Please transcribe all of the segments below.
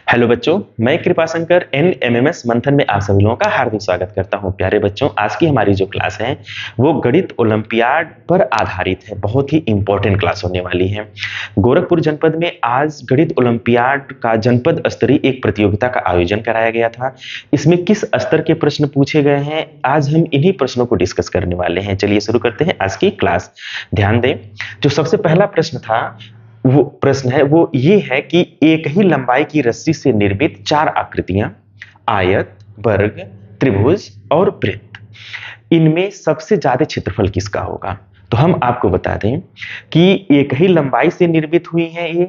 Hello बच्चों, मैं Kripashankar NMIMS मंथन में आप सभी लोगों का हार्दिक स्वागत करता हूं। प्यारे बच्चों, आज की हमारी जो क्लास है वो गणित ओलंपियाड पर आधारित है। बहुत ही इंपॉर्टेंट क्लास होने वाली है। गोरखपुर जनपद में आज गणित ओलंपियाड का जनपद स्तरीय एक प्रतियोगिता का आयोजन कराया गया था। इसमें किस स्तर के प्रश्न पूछे गए हैं, आज हम इन्हीं प्रश्नों को डिस्कस करने वाले हैं। चलिए शुरू करते हैं आज की क्लास। ध्यान दें, जो सबसे पहला प्रश्न था वो प्रश्न है वो ये है कि एक ही लंबाई की रस्सी से निर्मित चार आकृतियां आयत, वर्ग, त्रिभुज और वृत्त, इनमें सबसे ज्यादा क्षेत्रफल किसका होगा। तो हम आपको बता दें कि एक ही लंबाई से निर्मित हुई है ये,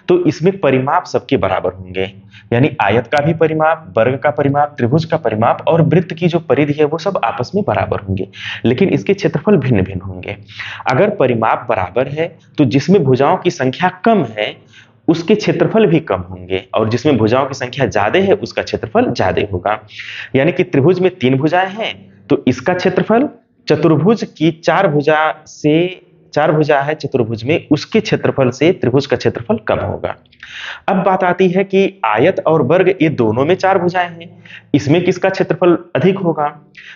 तो इसमें परिमाप सबके बराबर होंगे, यानी आयत का भी परिमाप, वर्ग का परिमाप, त्रिभुज का परिमाप और वृत्त की जो परिधि है वो सब आपस में बराबर होंगे, लेकिन इसके क्षेत्रफल भिन्न भिन्न होंगे। अगर परिमाप बराबर है तो जिसमें भुजाओं की संख्या कम है उसके क्षेत्रफल भी कम होंगे, और जिसमें भुजाओं की संख्या ज्यादा है उसका क्षेत्रफल ज्यादा होगा। यानी कि त्रिभुज में 3 भुजाएं हैं तो इसका क्षेत्रफल चतुर्भुज की 4 भुजा है चतुर्भुज में, उसके क्षेत्रफल से त्रिभुज का क्षेत्रफल कम होगा। अब बात आती है कि आयत और वर्ग, ये दोनों में 4 भुजाएं हैं, इसमें किसका क्षेत्रफल अधिक होगा।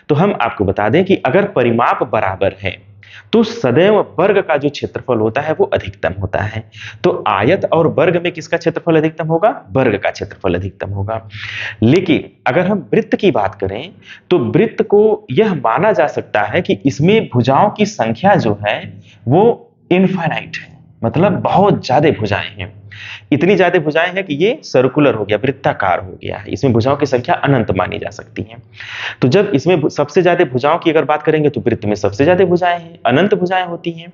तो हम आपको बता दें कि अगर परिमाप बराबर है तो सदैव वर्ग का जो क्षेत्रफल होता है वो अधिकतम होता है। तो आयत और वर्ग में किसका क्षेत्रफल अधिकतम होगा, वर्ग का क्षेत्रफल अधिकतम होगा। लेकिन अगर हम वृत्त की बात करें तो वृत्त को यह माना जा सकता है कि इसमें भुजाओं की संख्या जो है वो इनफाइनाइट है, मतलब बहुत ज्यादा भुजाएं हैं। इतनी ज्यादा भुजाएं हैं कि ये सर्कुलर हो गया, वृत्ताकार हो गया है, इसमें भुजाओं की संख्या अनंत मानी जा सकती है। तो जब इसमें सबसे ज्यादा भुजाओं की अगर बात करेंगे तो वृत्त में सबसे ज्यादा भुजाएं हैं, अनंत भुजाएं होती हैं,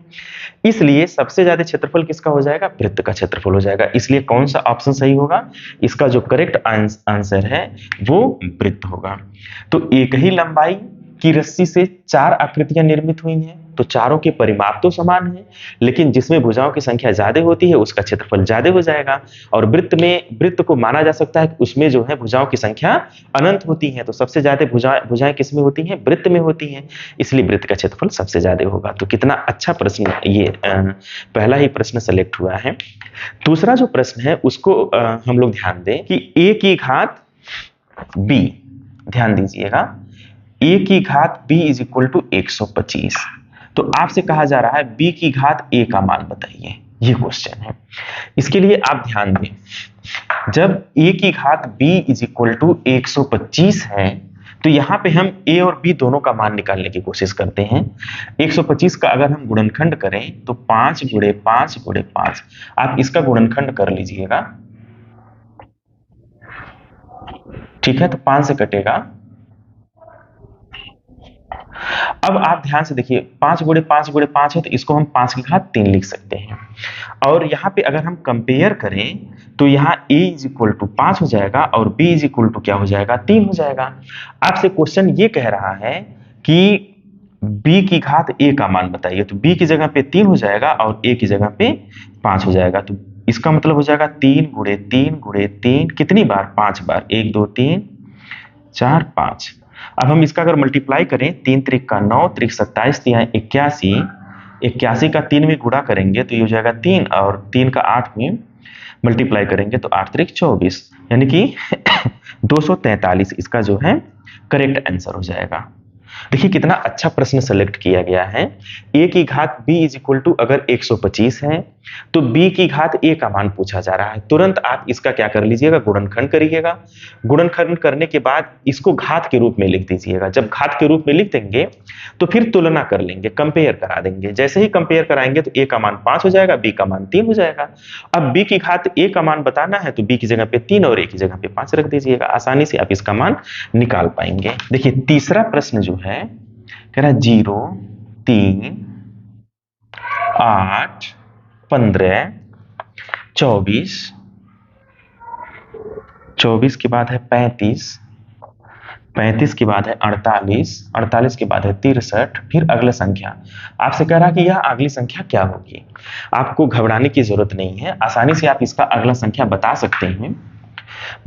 इसलिए सबसे ज्यादा क्षेत्रफल किसका हो जाएगा, वृत्त का क्षेत्रफल हो जाएगा। इसलिए कौन सा ऑप्शन सही होगा, इसका जो करेक्ट आंसर है वो वृत्त होगा। तो एक ही लंबाई की रस्सी से 4 आकृतियां निर्मित हुई हैं तो चारों के परिमाप तो समान है, लेकिन जिसमें भुजाओं की संख्या ज्यादा होती है उसका क्षेत्रफल ज्यादा हो जाएगा। और वृत्त को माना जा सकता है कि उसमें जो है भुजाओं की संख्या अनंत होती है, तो सबसे ज्यादा भुजाएं किस में होती हैं, वृत्त में होती हैं, इसलिए वृत्त का क्षेत्रफल सबसे ज्यादा होगा। तो कितना अच्छा प्रश्न ये पहला ही प्रश्न सेलेक्ट हुआ है। दूसरा जो प्रश्न है उसको हम लोग ध्यान दें कि a की घात b, ध्यान दीजिएगा, a की घात b इज इक्वल टू 125। तो आपसे कहा जा रहा है b की घात a का मान बताइए, ये क्वेश्चन है। इसके लिए आप ध्यान दें, जब a की घात b इज इक्वल टू 125 है तो यहां पे हम a और b दोनों का मान निकालने की कोशिश करते हैं। 125 का अगर हम गुणनखंड करें तो 5 गुणे 5 गुणे 5, आप इसका गुणनखंड कर लीजिएगा, ठीक है, तो 5 से कटेगा। अब आप ध्यान से देखिए, 5 गुणे 5 गुणे 5 है तो इसको हम 5 की घात 3 लिख सकते हैं। और यहाँ पे अगर हम कंपेयर करें तो यहाँ a इज इक्वल टू 5 हो जाएगा और b इज इक्वल टू क्या हो जाएगा, 3 हो जाएगा। आपसे क्वेश्चन ये कह रहा है कि b की घात a का मान बताइए, तो b की जगह पे 3 हो जाएगा और a की जगह पे 5 हो जाएगा। तो इसका मतलब हो जाएगा 3 गुणे 3 गुणे 3, कितनी बार, 5 बार, 1 2 3 4 5। अब हम इसका अगर मल्टीप्लाई करें, 3 त्रिक का 9, त्रिक 27, 81, 81 का 3 में गुणा करेंगे तो ये हो जाएगा 3, और 3 का 8 में मल्टीप्लाई करेंगे तो 8 त्रिक 24, यानी कि 243 इसका जो है करेक्ट आंसर हो जाएगा। देखिए कितना अच्छा प्रश्न सेलेक्ट किया गया है। a की घात b इज इक्वल टू अगर 125 है तो b की घात a का मान पूछा जा रहा है। तुरंत आप इसका क्या कर लीजिएगा, गुणनखंड करिएगा। गुणनखंड करने के बाद इसको घात के रूप में लिख दीजिएगा। जब घात के रूप में लिख देंगे तो फिर तुलना कर लेंगे, कंपेयर करा देंगे। जैसे ही कंपेयर कराएंगे तो a का मान 5 हो जाएगा, b का मान 3 हो जाएगा। अब b की घात a का मान बताना है तो b की जगह पे 3 और a की जगह पे 5 रख दीजिएगा, आसानी से आप इसका मान निकाल पाएंगे। देखिए तीसरा प्रश्न जो है कह रहा है 0 3 8 15 24, 24 के बाद है 35, 35 के बाद है 48, 48 के बाद है 63, फिर अगला संख्या। आपसे कह रहा है कि यह अगली संख्या क्या होगी। आपको घबराने की जरूरत नहीं है, आसानी से आप इसका अगला संख्या बता सकते हैं,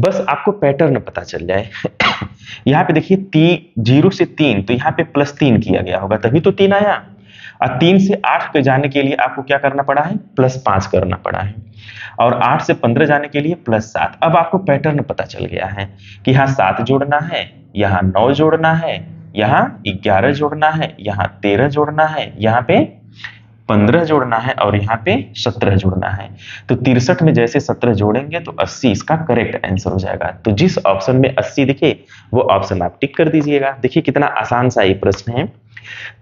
बस आपको पैटर्न पता चल जाए। यहाँ पे देखिए 0 से 3, तो यहाँ पे +3 किया गया होगा तभी तो 3 आया। और 3 से 8 के जाने के लिए आपको क्या करना पड़ा है, +5 करना पड़ा है, और 8 से 15 जाने के लिए +7। अब आपको पैटर्न पता चल गया है कि यहाँ 7 जोड़ना है, यहाँ 9 जोड़ना है, यहाँ 11 जोड़ना है, यहाँ 13 जोड़ना है, यहाँ पे 15 जोड़ना है और यहाँ पे 17 जोड़ना है। तो 63 में जैसे 17 जोड़ेंगे तो 80 इसका करेक्ट आंसर हो जाएगा। तो जिस ऑप्शन में 80 दिखे वो ऑप्शन आप टिक कर दीजिएगा। देखिए कितना आसान सा ये प्रश्न है।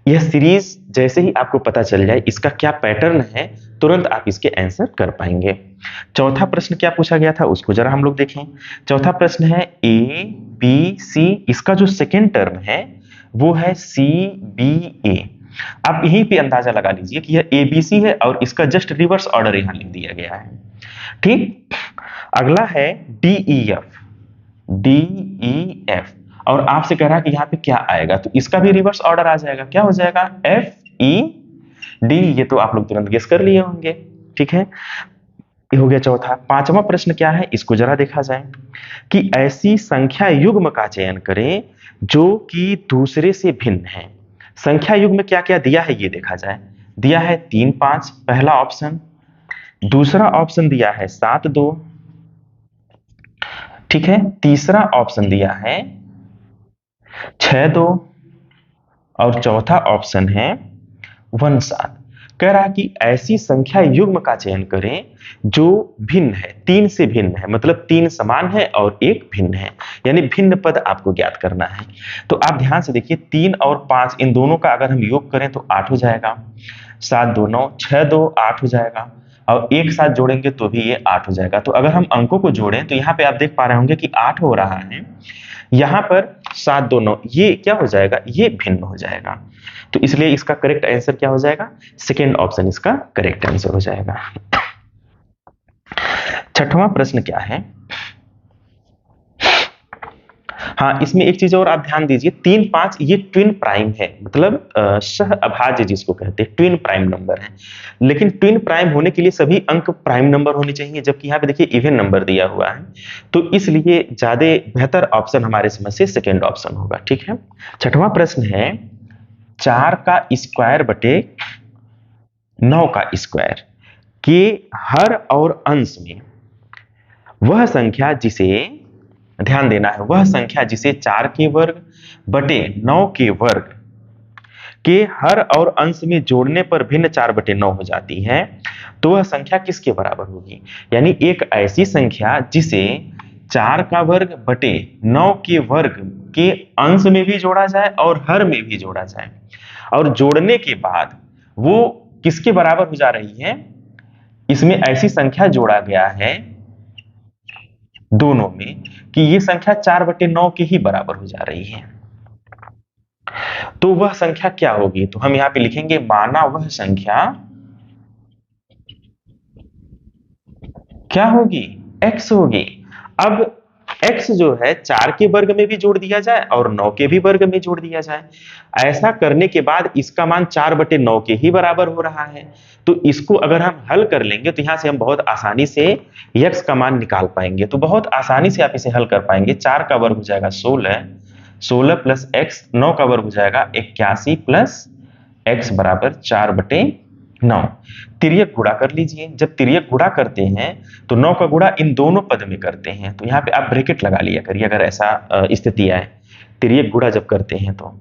यह सीरीज जैसे ही आपको पता चल जाए इसका क्या पैटर्न है, तुरंत आप इसके आंसर कर पाएंगे। चौथा प्रश्न क्या पूछा गया था उसको जरा हम लोग देखें। चौथा प्रश्न है ए बी सी, इसका जो सेकेंड टर्म है वो है सी बी ए। आप यहीं पे अंदाजा लगा लीजिए कि यह एबीसी है और इसका जस्ट रिवर्स ऑर्डर यहां लिख दिया गया है। ठीक, अगला है डीईएफ। डीईएफ और आपसे कह रहा है कि यहाँ पे क्या आएगा, तो इसका भी रिवर्स ऑर्डर आ जाएगा। क्या हो जाएगा, एफ ई डी। ये तो आप लोग तुरंत गेस कर लिए होंगे। ठीक है, ये हो गया चौथा। पांचवा प्रश्न क्या है इसको जरा देखा जाए कि ऐसी संख्या युग्म का चयन करें जो कि दूसरे से भिन्न है। संख्या युग्म में क्या क्या दिया है ये देखा जाए। दिया है 3 5 पहला ऑप्शन, दूसरा ऑप्शन दिया है 7 2, ठीक है, तीसरा ऑप्शन दिया है 6 2 और चौथा ऑप्शन है 1 7। कह रहा है कि ऐसी संख्या युग्म का चयन करें जो भिन्न है, 3 से भिन्न है, मतलब 3 समान है और 1 भिन्न है, यानी भिन्न पद आपको ज्ञात करना है। तो आप ध्यान से देखिए 3 और 5 इन दोनों का अगर हम योग करें तो 8 हो जाएगा, 7 2 9, 6 2 8 हो जाएगा और एक साथ जोड़ेंगे तो भी ये 8 हो जाएगा। तो अगर हम अंकों को जोड़ें तो यहाँ पे आप देख पा रहे होंगे कि 8 हो रहा है, यहाँ पर 7 2 9, ये क्या हो जाएगा, ये भिन्न हो जाएगा। तो इसलिए इसका करेक्ट आंसर क्या हो जाएगा, सेकेंड ऑप्शन इसका करेक्ट आंसर हो जाएगा। छठवां प्रश्न क्या है, हाँ इसमें एक चीज और आप ध्यान दीजिए, 3 5 ये ट्विन प्राइम है, मतलब सह अभाज्य जिसको कहते हैं, ट्विन प्राइम नंबर है। लेकिन ट्विन प्राइम होने के लिए सभी अंक प्राइम नंबर होने चाहिए, जबकि यहाँ पे देखिए इवन नंबर दिया हुआ है, तो इसलिए ज्यादा बेहतर ऑप्शन हमारे समझ से सेकेंड ऑप्शन होगा। ठीक है, छठवां प्रश्न है 4 का स्क्वायर बटे 9 का स्क्वायर के हर और अंश में वह संख्या जिसे, ध्यान देना है, वह संख्या जिसे 4 के वर्ग बटे 9 के वर्ग के हर और अंश में जोड़ने पर भिन्न 4 बटे 9 हो जाती है, तो वह संख्या किसके बराबर होगी। यानी एक ऐसी संख्या जिसे 4 का वर्ग बटे 9 के वर्ग के अंश में भी जोड़ा जाए और हर में भी जोड़ा जाए, और जोड़ने के बाद वो किसके बराबर हो जा रही है, इसमें ऐसी संख्या जोड़ा गया है दोनों में कि ये संख्या 4 बटे 9 के ही बराबर हो जा रही है, तो वह संख्या क्या होगी। तो हम यहां पे लिखेंगे माना वह संख्या क्या होगी, x होगी। अब x जो है 4 के वर्ग में भी जोड़ दिया जाए और 9 के भी वर्ग में जोड़ दिया जाए, ऐसा करने के बाद इसका मान 4 बटे 9 के ही बराबर हो रहा है। तो इसको अगर हम हल कर लेंगे तो यहां से हम बहुत आसानी से x का मान निकाल पाएंगे, तो बहुत आसानी से आप इसे हल कर पाएंगे। 4 का वर्ग हो जाएगा 16, 16 प्लस x, 9 का वर्ग हो जाएगा 81 प्लस x बराबर 4 बटे 9। तिर्यक गुणा कर लीजिए, जब तिर्यक गुणा करते हैं तो 9 का गुणा इन दोनों पद में करते हैं, तो यहाँ पे आप ब्रैकेट लगा लिया करिए अगर ऐसा स्थिति आए, तिर्यक गुणा जब करते हैं तो।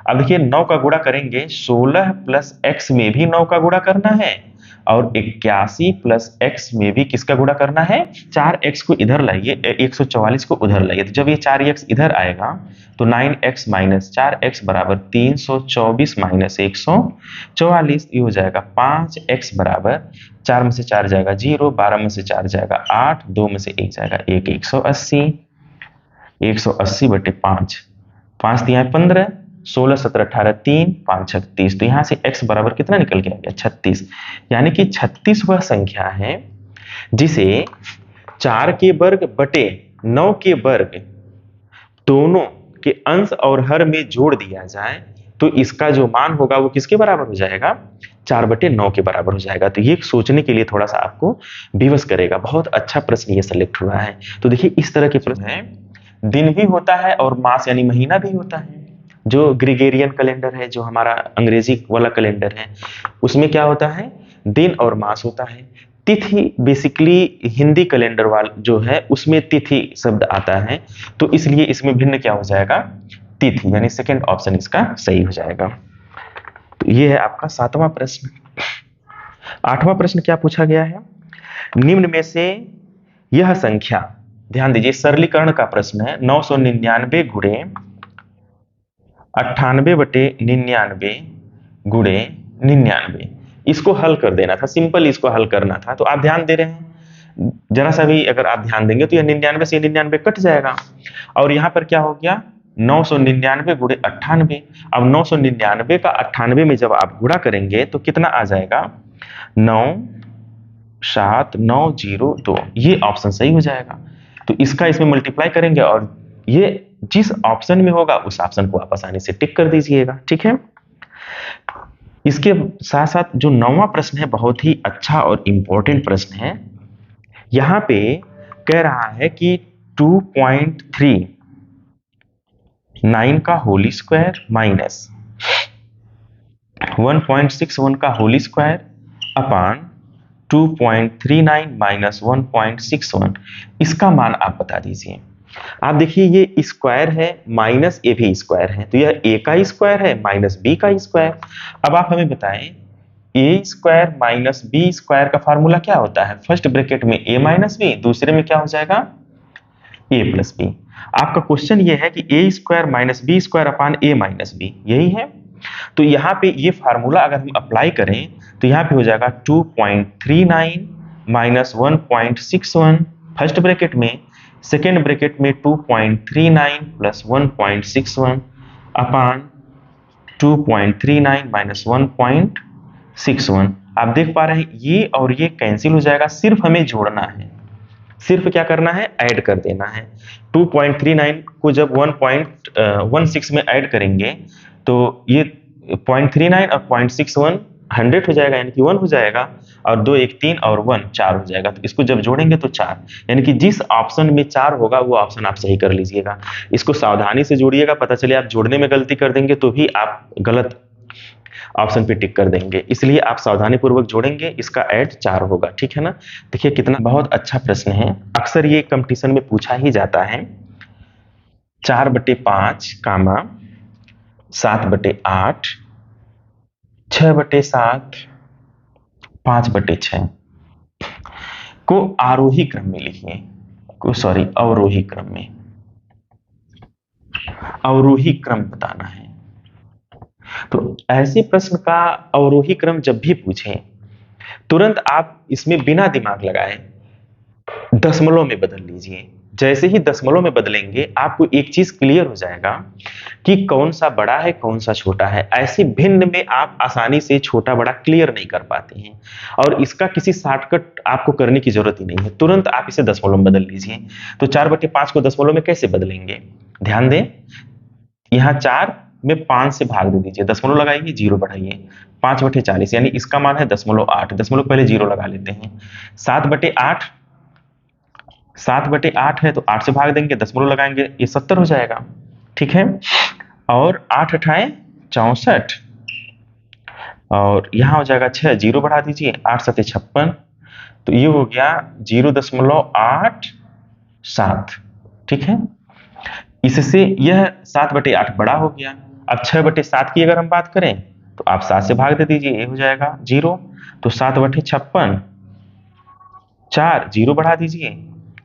अब देखिए 9 का गुणा करेंगे, 16 प्लस x में भी 9 का गुणा करना है और 81 प्लस x में भी किसका गुणा करना है, 4x को इधर लाइए, 144 को उधर लाइए, तो जब ये 4x इधर आएगा तो 9x माइनस 4x बराबर 324 माइनस 144, ये हो जाएगा 5x बराबर 4 में से 4 जाएगा 0, 12 में से 4 जाएगा 8, 2 में से 1 जाएगा 1, 180, 180 बटे 5, 5 दिया है 15, 16 17 18 3 5 36, तो यहां से x बराबर कितना निकल के आ गया 36। यानी कि 36 वह संख्या है जिसे 4 के वर्ग बटे 9 के वर्ग दोनों के अंश और हर में जोड़ दिया जाए तो इसका जो मान होगा वो किसके बराबर हो जाएगा, 4 बटे 9 के बराबर हो जाएगा। तो ये सोचने के लिए थोड़ा सा आपको विवश करेगा। बहुत अच्छा प्रश्न ये सेलेक्ट हुआ है। तो देखिए इस तरह के प्रश्न है, दिन भी होता है और मास यानी महीना भी होता है, जो ग्रिगोरियन कैलेंडर है, जो हमारा अंग्रेजी वाला कैलेंडर है, उसमें क्या होता है, दिन और मास होता है। तिथि बेसिकली हिंदी कैलेंडर वाला जो है उसमें तिथि शब्द आता है, तो इसलिए इसमें भिन्न क्या हो जाएगा, तिथि, यानी सेकंड ऑप्शन इसका सही हो जाएगा। तो ये है आपका 7वां प्रश्न। 8वां प्रश्न क्या पूछा गया है, निम्न में से यह संख्या, ध्यान दीजिए सरलीकरण का प्रश्न है, 999 गुणे 98/99 गुणे 99, इसको हल कर देना था, सिंपल इसको हल करना था। तो आप ध्यान दे रहे हैं, जरा सा भी अगर आप ध्यान देंगे तो यह 99 से 99 कट जाएगा, और यहां पर क्या हो गया, 999 गुणे 98। अब 999 का 98 में जब आप गुणा करेंगे तो कितना आ जाएगा, 97902, ये ऑप्शन सही हो जाएगा। तो इसका इसमें मल्टीप्लाई करेंगे और ये जिस ऑप्शन में होगा उस ऑप्शन को आप आसानी से टिक कर दीजिएगा, ठीक है। इसके साथ साथ जो 9वां प्रश्न है बहुत ही अच्छा और इंपॉर्टेंट प्रश्न है। यहां पे कह रहा है कि 2.39 का होल स्क्वायर माइनस 1.61 का होल स्क्वायर अपान 2.39 माइनस 1.61, इसका मान आप बता दीजिए। आप देखिए ये स्क्वायर है माइनस ए भी स्क्वायर है, तो यह ए का स्क्वायर है माइनस बी का स्क्वायर। अब आप हमें बताएं, ए स्क्वायर माइनस बी स्क्वायर का फार्मूला क्या होता है, फर्स्ट ब्रैकेट में ए माइनस बी, दूसरे में क्या हो जाएगा, ए प्लस बी। आपका क्वेश्चन ये है कि A square minus B square upon A minus B, यही है। तो यहाँ पे ये फार्मूला अगर हम अप्लाई करें तो यहाँ पे हो जाएगा 2.39 माइनस 1.61 फर्स्ट ब्रैकेट में, सेकेंड ब्रैकेट में 2.39 प्लस 1.61 अपान 2.39 माइनस 1.61। आप देख पा रहे हैं ये और ये कैंसिल हो जाएगा, सिर्फ हमें जोड़ना है, सिर्फ क्या करना है, ऐड कर देना है। 2.39 को जब 1.16 में ऐड करेंगे तो ये 0.39 और 0.61 100 हो जाएगा, यानी कि 1 हो जाएगा, और 2 1 3 और 1 4 हो जाएगा। तो इसको जब जोड़ेंगे तो 4, यानी कि जिस ऑप्शन में 4 होगा वो ऑप्शन आप सही कर लीजिएगा। इसको सावधानी से जोड़िएगा, पता चले आप जोड़ने में गलती कर देंगे तो भी आप गलत ऑप्शन पे टिक कर देंगे, इसलिए आप सावधानी पूर्वक जोड़ेंगे, इसका ऐड 4 होगा, ठीक है ना। देखिए कितना बहुत अच्छा प्रश्न है, अक्सर ये कंपटीशन में पूछा ही जाता है। 4/5 कामा 7/8 6/7 5/6 को आरोही क्रम में लिखिए, अवरोही क्रम में, अवरोही क्रम बताना है। तो ऐसे प्रश्न का अवरोही क्रम जब भी पूछें तुरंत आप इसमें बिना दिमाग लगाए दशमलव में बदल लीजिए। जैसे ही दशमलव में बदलेंगे आपको एक चीज क्लियर हो जाएगा कि कौन सा बड़ा है कौन सा छोटा है। ऐसे भिन्न में आप आसानी से छोटा बड़ा क्लियर नहीं कर पाते हैं, और इसका किसी शॉर्टकट आपको करने की जरूरत ही नहीं है, तुरंत आप इसे दशमलव में बदल लीजिए। तो 4/5 को दशमलव में कैसे बदलेंगे, ध्यान दें, यहाँ 4 में 5 से भाग दे दीजिए, दशमलव लगाइए, 0 बढ़ाइए, 5/40, यानी इसका मान है 0.8, दशमलव पहले 0 लगा लेते हैं। 7/8 है तो 8 से भाग देंगे, दशमलव लगाएंगे, ये 70 हो जाएगा, ठीक है। और 8 8 64, और यहां हो जाएगा 6, 0 बढ़ा दीजिए, 8 7 56, तो ये हो गया 0.87, ठीक है। इससे यह 7/8 बड़ा हो गया। अब 6/7 की अगर हम बात करें तो आप 7 से भाग दे दीजिए, ये हो जाएगा 0, तो 7/56, 4 0 बढ़ा दीजिए,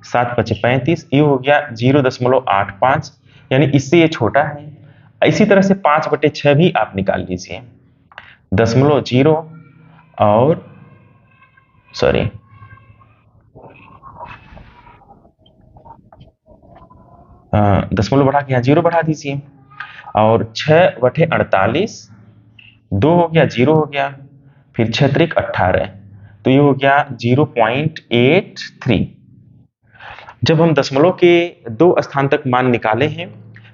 7×5 35, ये हो गया 0.85, यानी इससे ये छोटा है। इसी तरह से 5/6 भी आप निकाल लीजिए, 0.0 और दशमलव बढ़ा के यहाँ 0 बढ़ा दीजिए, और 6/48, 2 हो गया, 0 हो गया, फिर 6 3 18, तो ये हो गया 0.83। जब हम दशमलव के 2 स्थान तक मान निकाले हैं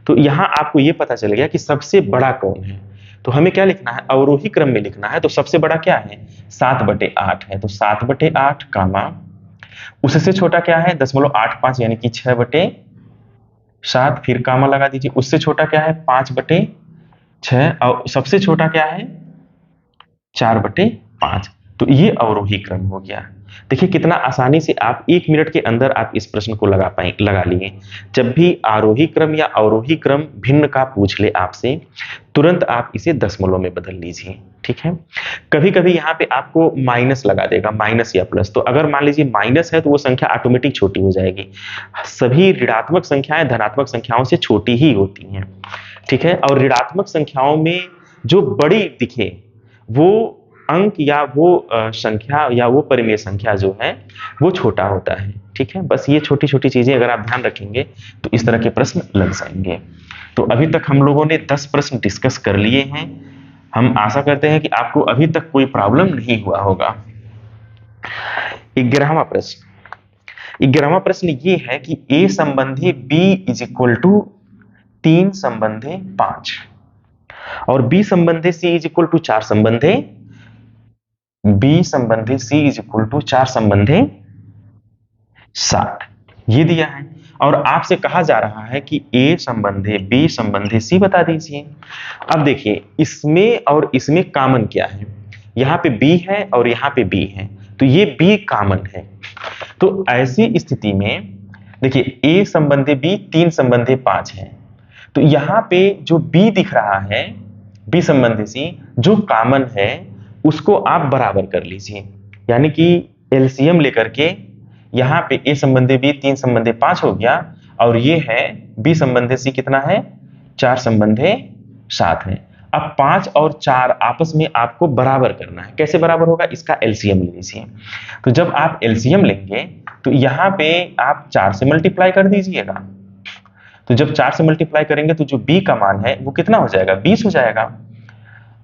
तो यहाँ आपको ये पता चल गया कि सबसे बड़ा कौन है। तो हमें क्या लिखना है, अवरोही क्रम में लिखना है। तो सबसे बड़ा क्या है, 7/8 है, तो 7/8 कामा, उससे छोटा क्या है 0.85, यानी कि 6/7, फिर कामा लगा दीजिए, उससे छोटा क्या है 5/6, 6 और सबसे छोटा क्या है 4/5। तो ये अवरोही क्रम हो गया। देखिए कितना आसानी से आप 1 मिनट के अंदर आप इस प्रश्न को लगा लिए। जब भी आरोही क्रम या अवरोही क्रम भिन्न का पूछ ले आपसे, तुरंत आप इसे दशमलव में बदल लीजिए। ठीक है, कभी कभी यहाँ पे आपको माइनस लगा देगा, माइनस या प्लस, तो अगर मान लीजिए माइनस है तो वो संख्या ऑटोमेटिक छोटी हो जाएगी। सभी ऋणात्मक संख्याएं धनात्मक संख्याओं से छोटी ही होती हैं। ठीक है, और ऋणात्मक संख्याओं में जो बड़ी दिखे वो अंक या वो संख्या या वो परिमेय संख्या जो है वो छोटा होता है। ठीक है, बस ये छोटी छोटी चीजें अगर आप ध्यान रखेंगे तो इस तरह के प्रश्न लग जाएंगे। तो अभी तक हम लोगों ने 10 प्रश्न डिस्कस कर लिए हैं। हम आशा करते हैं कि आपको अभी तक कोई प्रॉब्लम नहीं हुआ होगा। 11वां प्रश्न, 11वां प्रश्न ये है कि a संबंधी b इज इक्वल टू 3 संबंधी 5 और b संबंधी c इज इक्वल टू 4 संबंधी b संबंधी c इज इक्वल टू 4 संबंधी 60 ये दिया है। और आपसे कहा जा रहा है कि a संबंधी b संबंधी c बता दीजिए। अब देखिए इसमें और इसमें कॉमन क्या है, यहाँ पे b है और यहाँ पे b है, तो ये b कॉमन है। तो ऐसी स्थिति में देखिए a संबंधी b 3 संबंधी 5 है, तो यहाँ पे जो b दिख रहा है b संबंधी c जो कॉमन है उसको आप बराबर कर लीजिए, यानी कि एलसीएम लेकर के यहाँ पे a संबंधी b 3 संबंधी 5 हो गया और ये है b संबंधी c कितना है 4 संबंधी 7 है। अब 5 और 4 आपस में आपको बराबर करना है। कैसे बराबर होगा, इसका एलसीएम ले लीजिए। तो जब आप एलसीएम लेंगे तो यहाँ पे आप 4 से मल्टीप्लाई कर दीजिएगा। तो जब 4 से मल्टीप्लाई करेंगे तो जो b का मान है वो कितना हो जाएगा 20 हो जाएगा।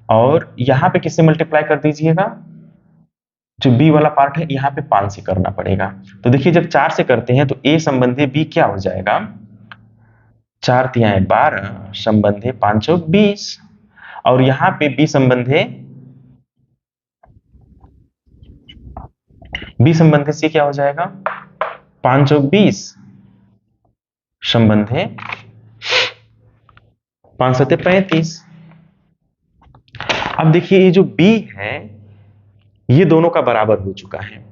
और यहाँ पे किससे मल्टीप्लाई कर दीजिएगा, जो b वाला पार्ट है यहाँ पे 5 से करना पड़ेगा। तो देखिए जब 4 से करते हैं तो a संबंधी b क्या हो जाएगा 4 तिहाई 12 संबंधी 5 चौक 20 और यहाँ पे b संबंधी c क्या हो जाएगा 5 चौक 20 संबंधी 5 सत्ते 35। अब देखिए ये जो b है ये दोनों का बराबर हो चुका है,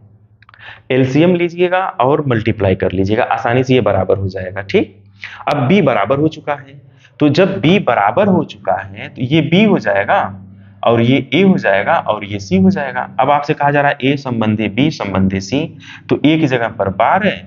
एलसीएम लीजिएगा और मल्टीप्लाई कर लीजिएगा, आसानी से ये बराबर हो जाएगा। ठीक, अब b बराबर हो चुका है, तो जब b बराबर हो चुका है तो ये b हो जाएगा और ये a हो जाएगा और ये c हो जाएगा। अब आपसे कहा जा रहा है a संबंधी b संबंधी c, तो a की जगह पर 12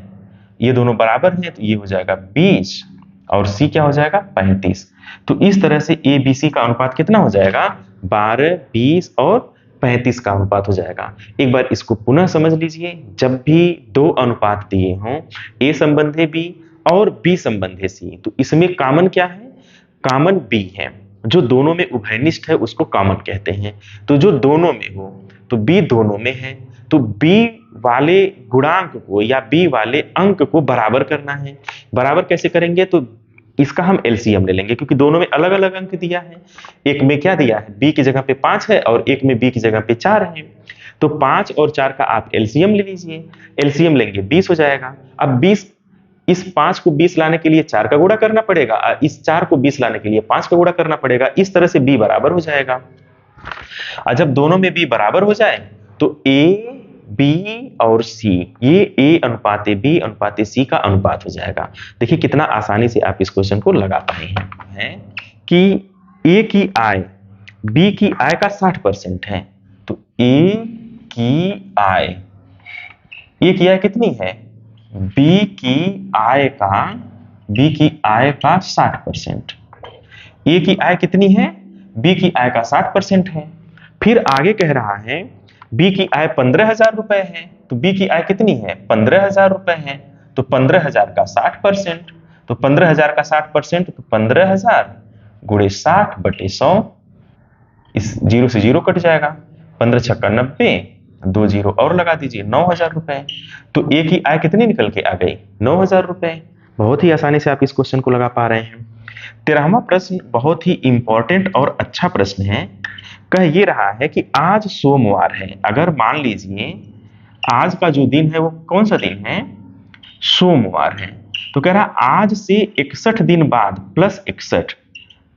ये दोनों बराबर हैं तो ये हो जाएगा 20 और c क्या हो जाएगा 35। तो इस तरह से a b c का अनुपात कितना हो जाएगा 12 20 और 35 का अनुपात हो जाएगा। एक बार इसको पुनः समझ लीजिए, जब भी दो अनुपात दिए हों a संबंधी b और b संबंधी c, तो इसमें कॉमन क्या है, कॉमन b है। जो दोनों में उभयनिष्ठ है उसको कॉमन कहते हैं। तो जो दोनों में हो तो b दोनों में है, तो b वाले गुणांक को या b वाले अंक को बराबर करना है। बराबर कैसे करेंगे, तो इसका हम एलसीएम ले लेंगे क्योंकि दोनों में अलग अलग अंक दिया है। एक में क्या दिया है b की जगह पे 5 है और एक में b की जगह पे 4 है, तो 5 और 4 का आप एलसीएम ले लीजिए। एलसीएम लेंगे 20 हो जाएगा। अब 20 इस 5 को 20 लाने के लिए 4 का गुणा करना पड़ेगा, इस 4 को 20 लाने के लिए 5 का गुणा करना पड़ेगा। इस तरह से b बराबर हो जाएगा। और जब दोनों में b बराबर हो जाए तो a b और c ये a अनुपात b अनुपात c का अनुपात हो जाएगा। देखिए कितना आसानी से आप इस क्वेश्चन को लगा पाए हैं कि a की आय b की आय का 60% है, तो a की आय कितनी है b की आय का 60%। a की आय कितनी है b की आय का 60% है। फिर आगे कह रहा है b की आय 15,000 रुपए है, तो b की आय कितनी है 15,000 रुपए है, तो 15,000 का 60%, तो 15,000 का 60% तो 15,000 गुणे 60/100, इस 0 से 0 कट जाएगा, 15 छक्का 90, 2 0 और लगा दीजिए 9,000 रुपए। तो a की आय कितनी निकल के आ गई 9,000 रुपए। बहुत ही आसानी से आप इस क्वेश्चन को लगा पा रहे हैं। 13वां प्रश्न बहुत ही इंपॉर्टेंट और अच्छा प्रश्न है। कह ये रहा है कि आज सोमवार है, अगर मान लीजिए आज का जो दिन है वो कौन सा दिन है सोमवार है, तो कह रहा आज से 61 दिन बाद प्लस 61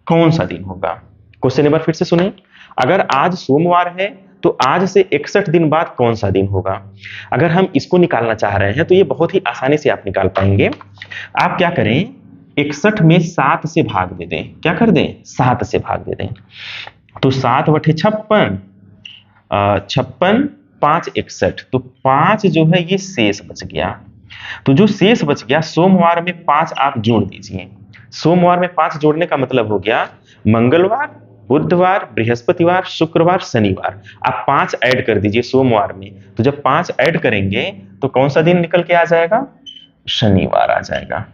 कौन सा दिन होगा। क्वेश्चन एक बार फिर से सुने, अगर आज सोमवार है तो आज से 61 दिन बाद कौन सा दिन होगा। अगर हम इसको निकालना चाह रहे हैं तो ये बहुत ही आसानी से आप निकाल पाएंगे। आप क्या करें, 61 में 7 से भाग दे दें। क्या कर दें, 7 से भाग दे दें। तो 7 बटे 56, 56 5 61, तो 5 जो है ये शेष बच गया। तो जो शेष बच गया, सोमवार में 5 आप जोड़ दीजिए। सोमवार में 5 जोड़ने का मतलब हो गया मंगलवार, बुधवार, बृहस्पतिवार, शुक्रवार, शनिवार। आप 5 ऐड कर दीजिए सोमवार में। तो जब 5 ऐड करेंगे तो कौन सा दिन निकल के आ जाएगा, शनिवार आ जाएगा।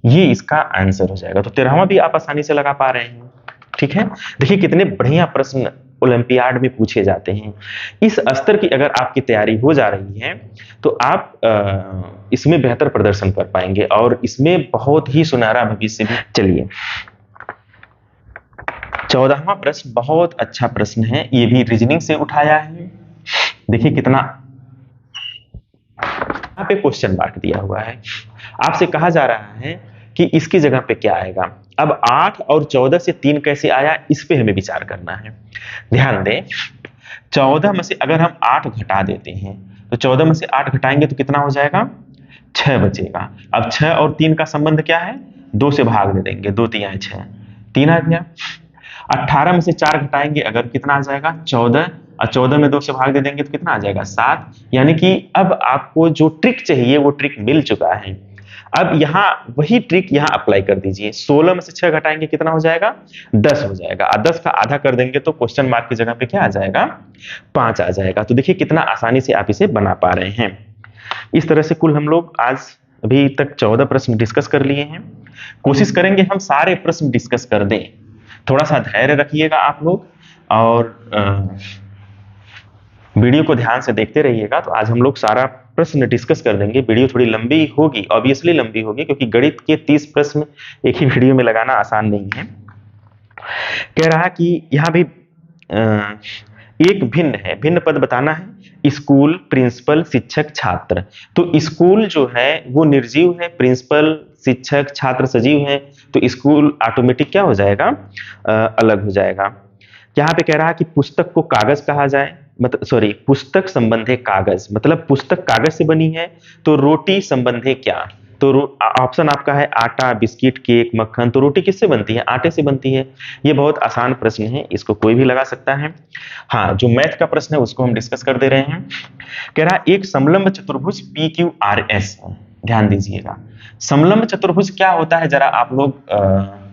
ये इसका आंसर हो जाएगा। तो 13वां भी आप आसानी से लगा पा रहे हैं। ठीक है, देखिए कितने बढ़िया प्रश्न ओलंपियाड में पूछे जाते हैं। इस स्तर की अगर आपकी तैयारी हो जा रही है तो आप इसमें बेहतर प्रदर्शन कर पाएंगे और इसमें बहुत ही सुनहरा भविष्य भी। चलिए 14वां प्रश्न बहुत अच्छा प्रश्न है, ये भी रीजनिंग से उठाया है। देखिए कितना, यहाँ पे क्वेश्चन मार्क दिया हुआ है। आपसे कहा जा रहा है कि इसकी जगह पे क्या आएगा। अब 8 और 14 से 3 कैसे आया, इस पे हमें विचार करना है। ध्यान दें, 14 में से अगर हम 8 घटा देते हैं तो 14 में से 8 घटाएंगे तो कितना हो जाएगा, 6 बचेगा। अब 6 और 3 का संबंध क्या है, 2 से भाग दे देंगे, 2 3 6, 3 आ गया। 18 में से 4 घटाएंगे अगर, कितना आ जाएगा 14, और 14 में 2 से भाग दे देंगे तो कितना आ जाएगा 7। यानी कि अब आपको जो ट्रिक चाहिए वो ट्रिक मिल चुका है। अब यहां वही ट्रिक यहां अप्लाई कर दीजिए। 16 में से 6 घटाएंगे कितना हो जाएगा, 10 हो जाएगा। और 10 का आधा कर देंगे तो क्वेश्चन मार्क की जगह पे क्या आ जाएगा, 5 आ जाएगा। तो देखिए कितना आसानी से आप इसे बना पा रहे हैं। इस तरह से कुल हम लोग आज अभी तक 14 प्रश्न डिस्कस कर लिए हैं। कोशिश करेंगे हम सारे प्रश्न डिस्कस कर दें। थोड़ा सा धैर्य रखिएगा आप लोग और वीडियो को ध्यान से देखते रहिएगा। तो आज हम लोग सारा प्रश्न डिस्कस कर देंगे। वीडियो थोड़ी लंबी होगी, ऑब्वियसली लंबी होगी, क्योंकि गणित के 30 प्रश्न एक ही वीडियो में लगाना आसान नहीं है। कह रहा कि यहाँ भी एक भिन्न है, भिन्न पद बताना है। स्कूल, प्रिंसिपल, शिक्षक, छात्र। तो स्कूल जो है वो निर्जीव है, प्रिंसिपल, शिक्षक, छात्र सजीव है। तो स्कूल ऑटोमेटिक क्या हो जाएगा, अलग हो जाएगा। यहाँ पे कह रहा है कि पुस्तक को कागज कहा जाए, मतलब सॉरी, पुस्तक संबंधे कागज, मतलब पुस्तक कागज से बनी है। तो रोटी संबंधे क्या, तो ऑप्शन आपका है आटा, बिस्किट, केक, मक्खन। तो रोटी किससे बनती है, आटे से बनती है। ये बहुत आसान प्रश्न है, इसको कोई भी लगा सकता है। हाँ, जो मैथ का प्रश्न है उसको हम डिस्कस कर दे रहे हैं। कह रहा है एक समलंब चतुर्भुज PQRS है। ध्यान दीजिएगा, समलंब चतुर्भुज क्या होता है, जरा आप लोग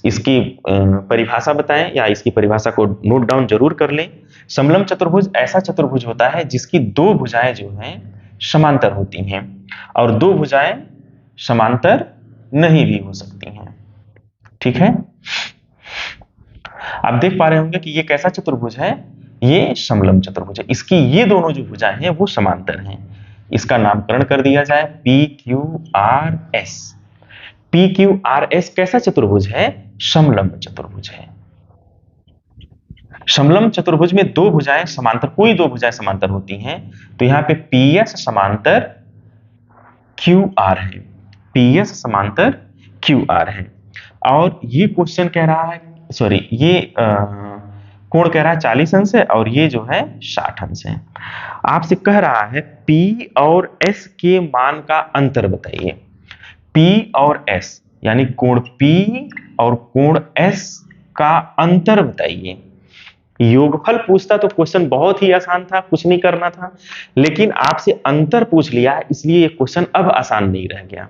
इसकी परिभाषा बताएं या इसकी परिभाषा को नोट डाउन जरूर कर लें। समलंब चतुर्भुज ऐसा चतुर्भुज होता है जिसकी 2 भुजाएं जो हैं समांतर होती हैं और 2 भुजाएं समांतर नहीं भी हो सकती हैं। ठीक है, आप देख पा रहे होंगे कि ये कैसा चतुर्भुज है, ये समलंब चतुर्भुज है। इसकी ये दोनों जो भुजाएं हैं वो समांतर हैं। इसका नामकरण कर दिया जाए PQRS। PQRS कैसा चतुर्भुज है, समलंब चतुर्भुज है। समलंब चतुर्भुज में 2 भुजाएं समांतर, कोई 2 भुजाएं समांतर होती हैं। तो यहाँ पे PS समांतर QR है, PS समांतर QR है। और ये क्वेश्चन कह रहा है, सॉरी, ये कोण कह रहा है 40 अंश है और ये जो है 60 अंश है। आपसे कह रहा है P और S के मान का अंतर बताइए। P और S यानी कोण P और कोण S का अंतर बताइए। योगफल पूछता तो क्वेश्चन बहुत ही आसान था, कुछ नहीं करना था, लेकिन आपसे अंतर पूछ लिया इसलिए ये क्वेश्चन अब आसान नहीं रह गया।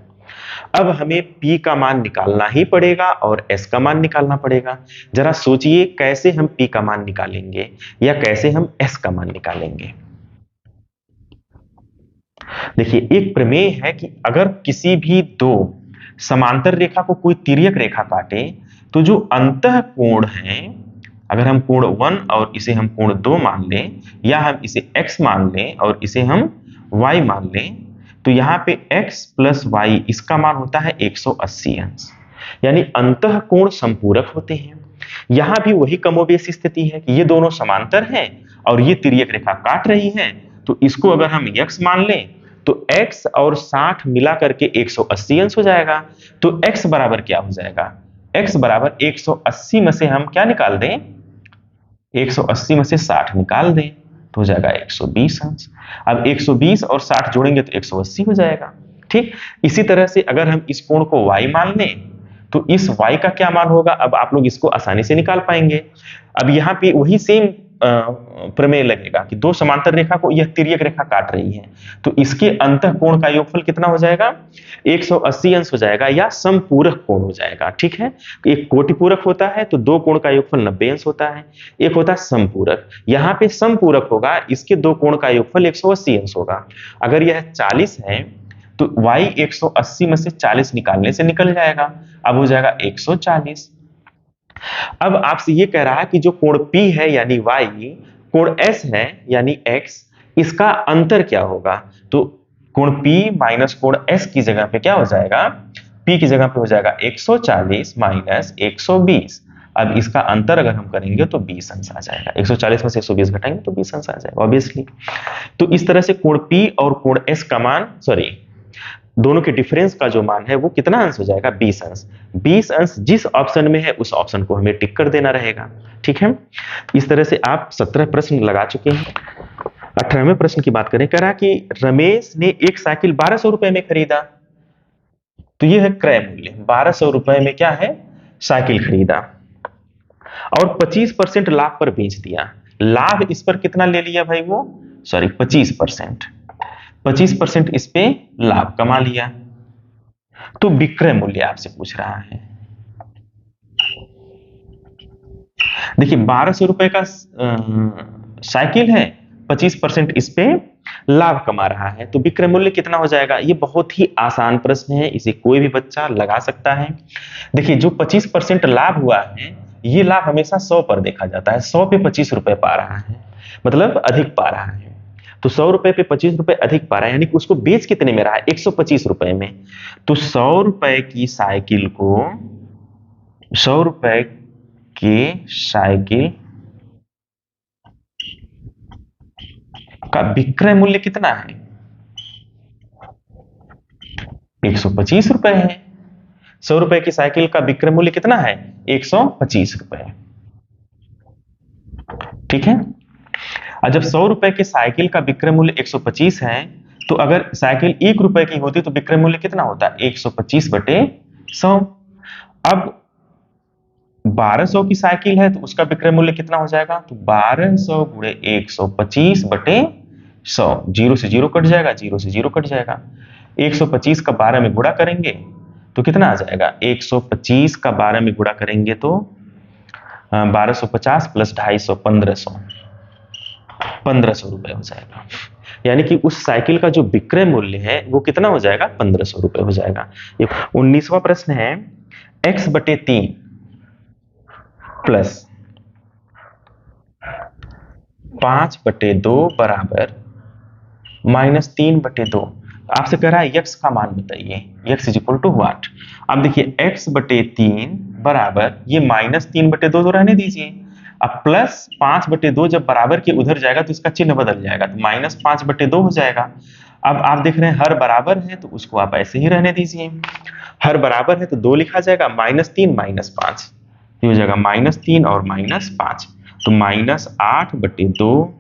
अब हमें P का मान निकालना ही पड़ेगा और S का मान निकालना पड़ेगा। जरा सोचिए कैसे हम P का मान निकालेंगे या कैसे हम S का मान निकालेंगे। देखिए, एक प्रमेय है कि अगर किसी भी 2 समांतर रेखा को कोई तिर्यक रेखा काटे तो जो अंतः कोण है, अगर हम कोण 1 और इसे हम कोण 2 मान लें या हम इसे x मान लें और इसे हम y मान लें, तो यहाँ पे x प्लस y इसका मान होता है 180 अंश। यानी अंतः कोण संपूरक होते हैं। यहाँ भी वही कमोबेश स्थिति है कि ये दोनों समांतर हैं और ये तिर्यक रेखा काट रही है। तो इसको अगर हम x मान लें तो x और 60 मिला करके 180 अंश हो जाएगा। तो x बराबर क्या हो जाएगा, x बराबर 180 में से हम क्या निकाल दें, 180 में से 60 निकाल दें तो हो जाएगा 120 अंश। अब 120 और 60 जोड़ेंगे तो 180 हो जाएगा। ठीक, इसी तरह से अगर हम इस कोण को y मान लें तो इस y का क्या मान होगा, अब आप लोग इसको आसानी से निकाल पाएंगे। अब यहाँ पे वही सेम प्रमेय लगेगा कि दो समांतर रेखा को यह तिर्यक रेखा काट रही है, तो इसके अंतः कोण का योगफल कितना हो जाएगा, 180 अंश हो जाएगा या समपूरक कोण हो जाएगा। ठीक है, एक कोटिपूरक होता है तो दो कोण का योगफल 90 अंश होता है, एक होता है समपूरक। यहाँ पे समपूरक होगा, इसके दो कोण का योगफल 180 अंश होगा। अगर यह 40 है तो y 180 में से 40 निकालने से निकल जाएगा, अब हो जाएगा 140। अब आपसे ये कह रहा है कि जो कोण P है यानी y, कोण S है यानी x, इसका अंतर क्या होगा, तो कोण P माइनस कोण S की जगह पे क्या हो जाएगा, P की जगह पे हो जाएगा 140 माइनस 120। अब इसका अंतर अगर हम करेंगे तो 20 अंश आ जाएगा, 140 में से 120 घटाएंगे तो 20 अंश आ जाएगा ऑब्वियसली। तो इस तरह से कोण P और कोण S का मान, सॉरी दोनों के डिफरेंस का जो मान है वो कितना अंश हो जाएगा, 20 अंश। 20 अंश जिस ऑप्शन में है उस ऑप्शन को हमें टिक कर देना रहेगा। ठीक है, इस तरह से आप 17 प्रश्न लगा चुके हैं। 18वें प्रश्न की बात करें, कह रहा कि रमेश ने एक साइकिल 1200 रुपए में खरीदा, तो यह है क्रय मूल्य, 1200 रुपए में क्या है, साइकिल खरीदा और 25% लाभ पर बेच दिया। लाभ इस पर कितना ले लिया भाई, वो सॉरी 25% इस पे लाभ कमा लिया, तो विक्रय मूल्य आपसे पूछ रहा है। देखिए 1200 रुपए का साइकिल है, 25% इस पे लाभ कमा रहा है, तो विक्रय मूल्य कितना हो जाएगा। ये बहुत ही आसान प्रश्न है, इसे कोई भी बच्चा लगा सकता है। देखिए जो 25% लाभ हुआ है, ये लाभ हमेशा 100 पर देखा जाता है, 100 पे 25 रुपए पा रहा है, मतलब अधिक पा रहा है। तो 100 रुपए पे 25 रुपए अधिक पा रहा है, यानी कि उसको बेच कितने में रहा है, 125 रुपए में। तो 100 रुपए की साइकिल को, 100 रुपए की साइकिल का विक्रय मूल्य कितना है, 125 रुपए है। 100 रुपए की साइकिल का विक्रय मूल्य कितना है, 125 रुपए। ठीक है, और जब 100 रुपए की साइकिल का विक्रय मूल्य 125 है, तो अगर साइकिल 1 रुपए की होती तो विक्रय मूल्य कितना होता, 125 बटे 100। अब 1200 की साइकिल है तो उसका विक्रय मूल्य कितना हो जाएगा, तो 1200 गुणे 125 बटे 100, 0 से 0 कट जाएगा, 0 से 0 कट जाएगा। 125 का 12 में गुणा करेंगे तो कितना आ जाएगा, 125 का 12 में गुणा करेंगे तो 1250 प्लस 250, 1500 रुपए हो जाएगा। यानी कि उस साइकिल का जो विक्रय मूल्य है वो कितना हो जाएगा, 1500 रुपए हो जाएगा। 19वां प्रश्न है, x बटे 3 प्लस 5 बटे 2 बराबर माइनस 3 बटे 2। आपसे कह रहा है x का मान बताइए, x is equal to what. अब देखिए x बटे 3 बराबर, ये माइनस 3 बटे 2 तो रहने दीजिए, अब प्लस 5 बटे 2 जब बराबर के उधर जाएगा तो इसका चिन्ह बदल जाएगा, तो माइनस 5 बटे 2 हो जाएगा। अब आप देख रहे हैं हर बराबर है तो उसको आप ऐसे ही रहने दीजिए, हर बराबर है तो 2 लिखा जाएगा, माइनस 3 माइनस 5, ये हो जाएगा माइनस 3 और माइनस 5, तो माइनस 8 बटे 2,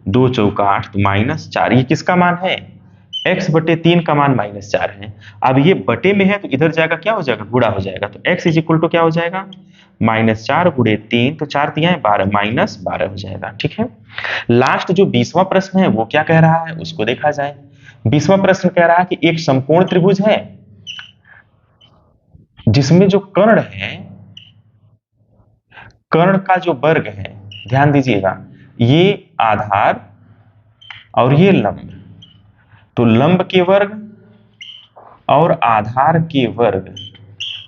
2 चौका 8, तो माइनस 4। ये किसका मान है, x बटे 3 का मान माइनस 4 है। अब ये बटे में है तो इधर जाएगा क्या हो जाएगा, गुणा हो जाएगा, तो x इज इक्वल टू क्या हो जाएगा, माइनस 4 गुणे 3, तो 4 दिया है 12, माइनस 12 हो जाएगा। ठीक है, लास्ट जो 20वां प्रश्न है वो क्या कह रहा है उसको देखा जाए। 20वां प्रश्न कह रहा है कि एक समकोण त्रिभुज है जिसमें जो कर्ण है, कर्ण का जो वर्ग है, ध्यान दीजिएगा, ये आधार और ये लंब, तो लंब के वर्ग और आधार के वर्ग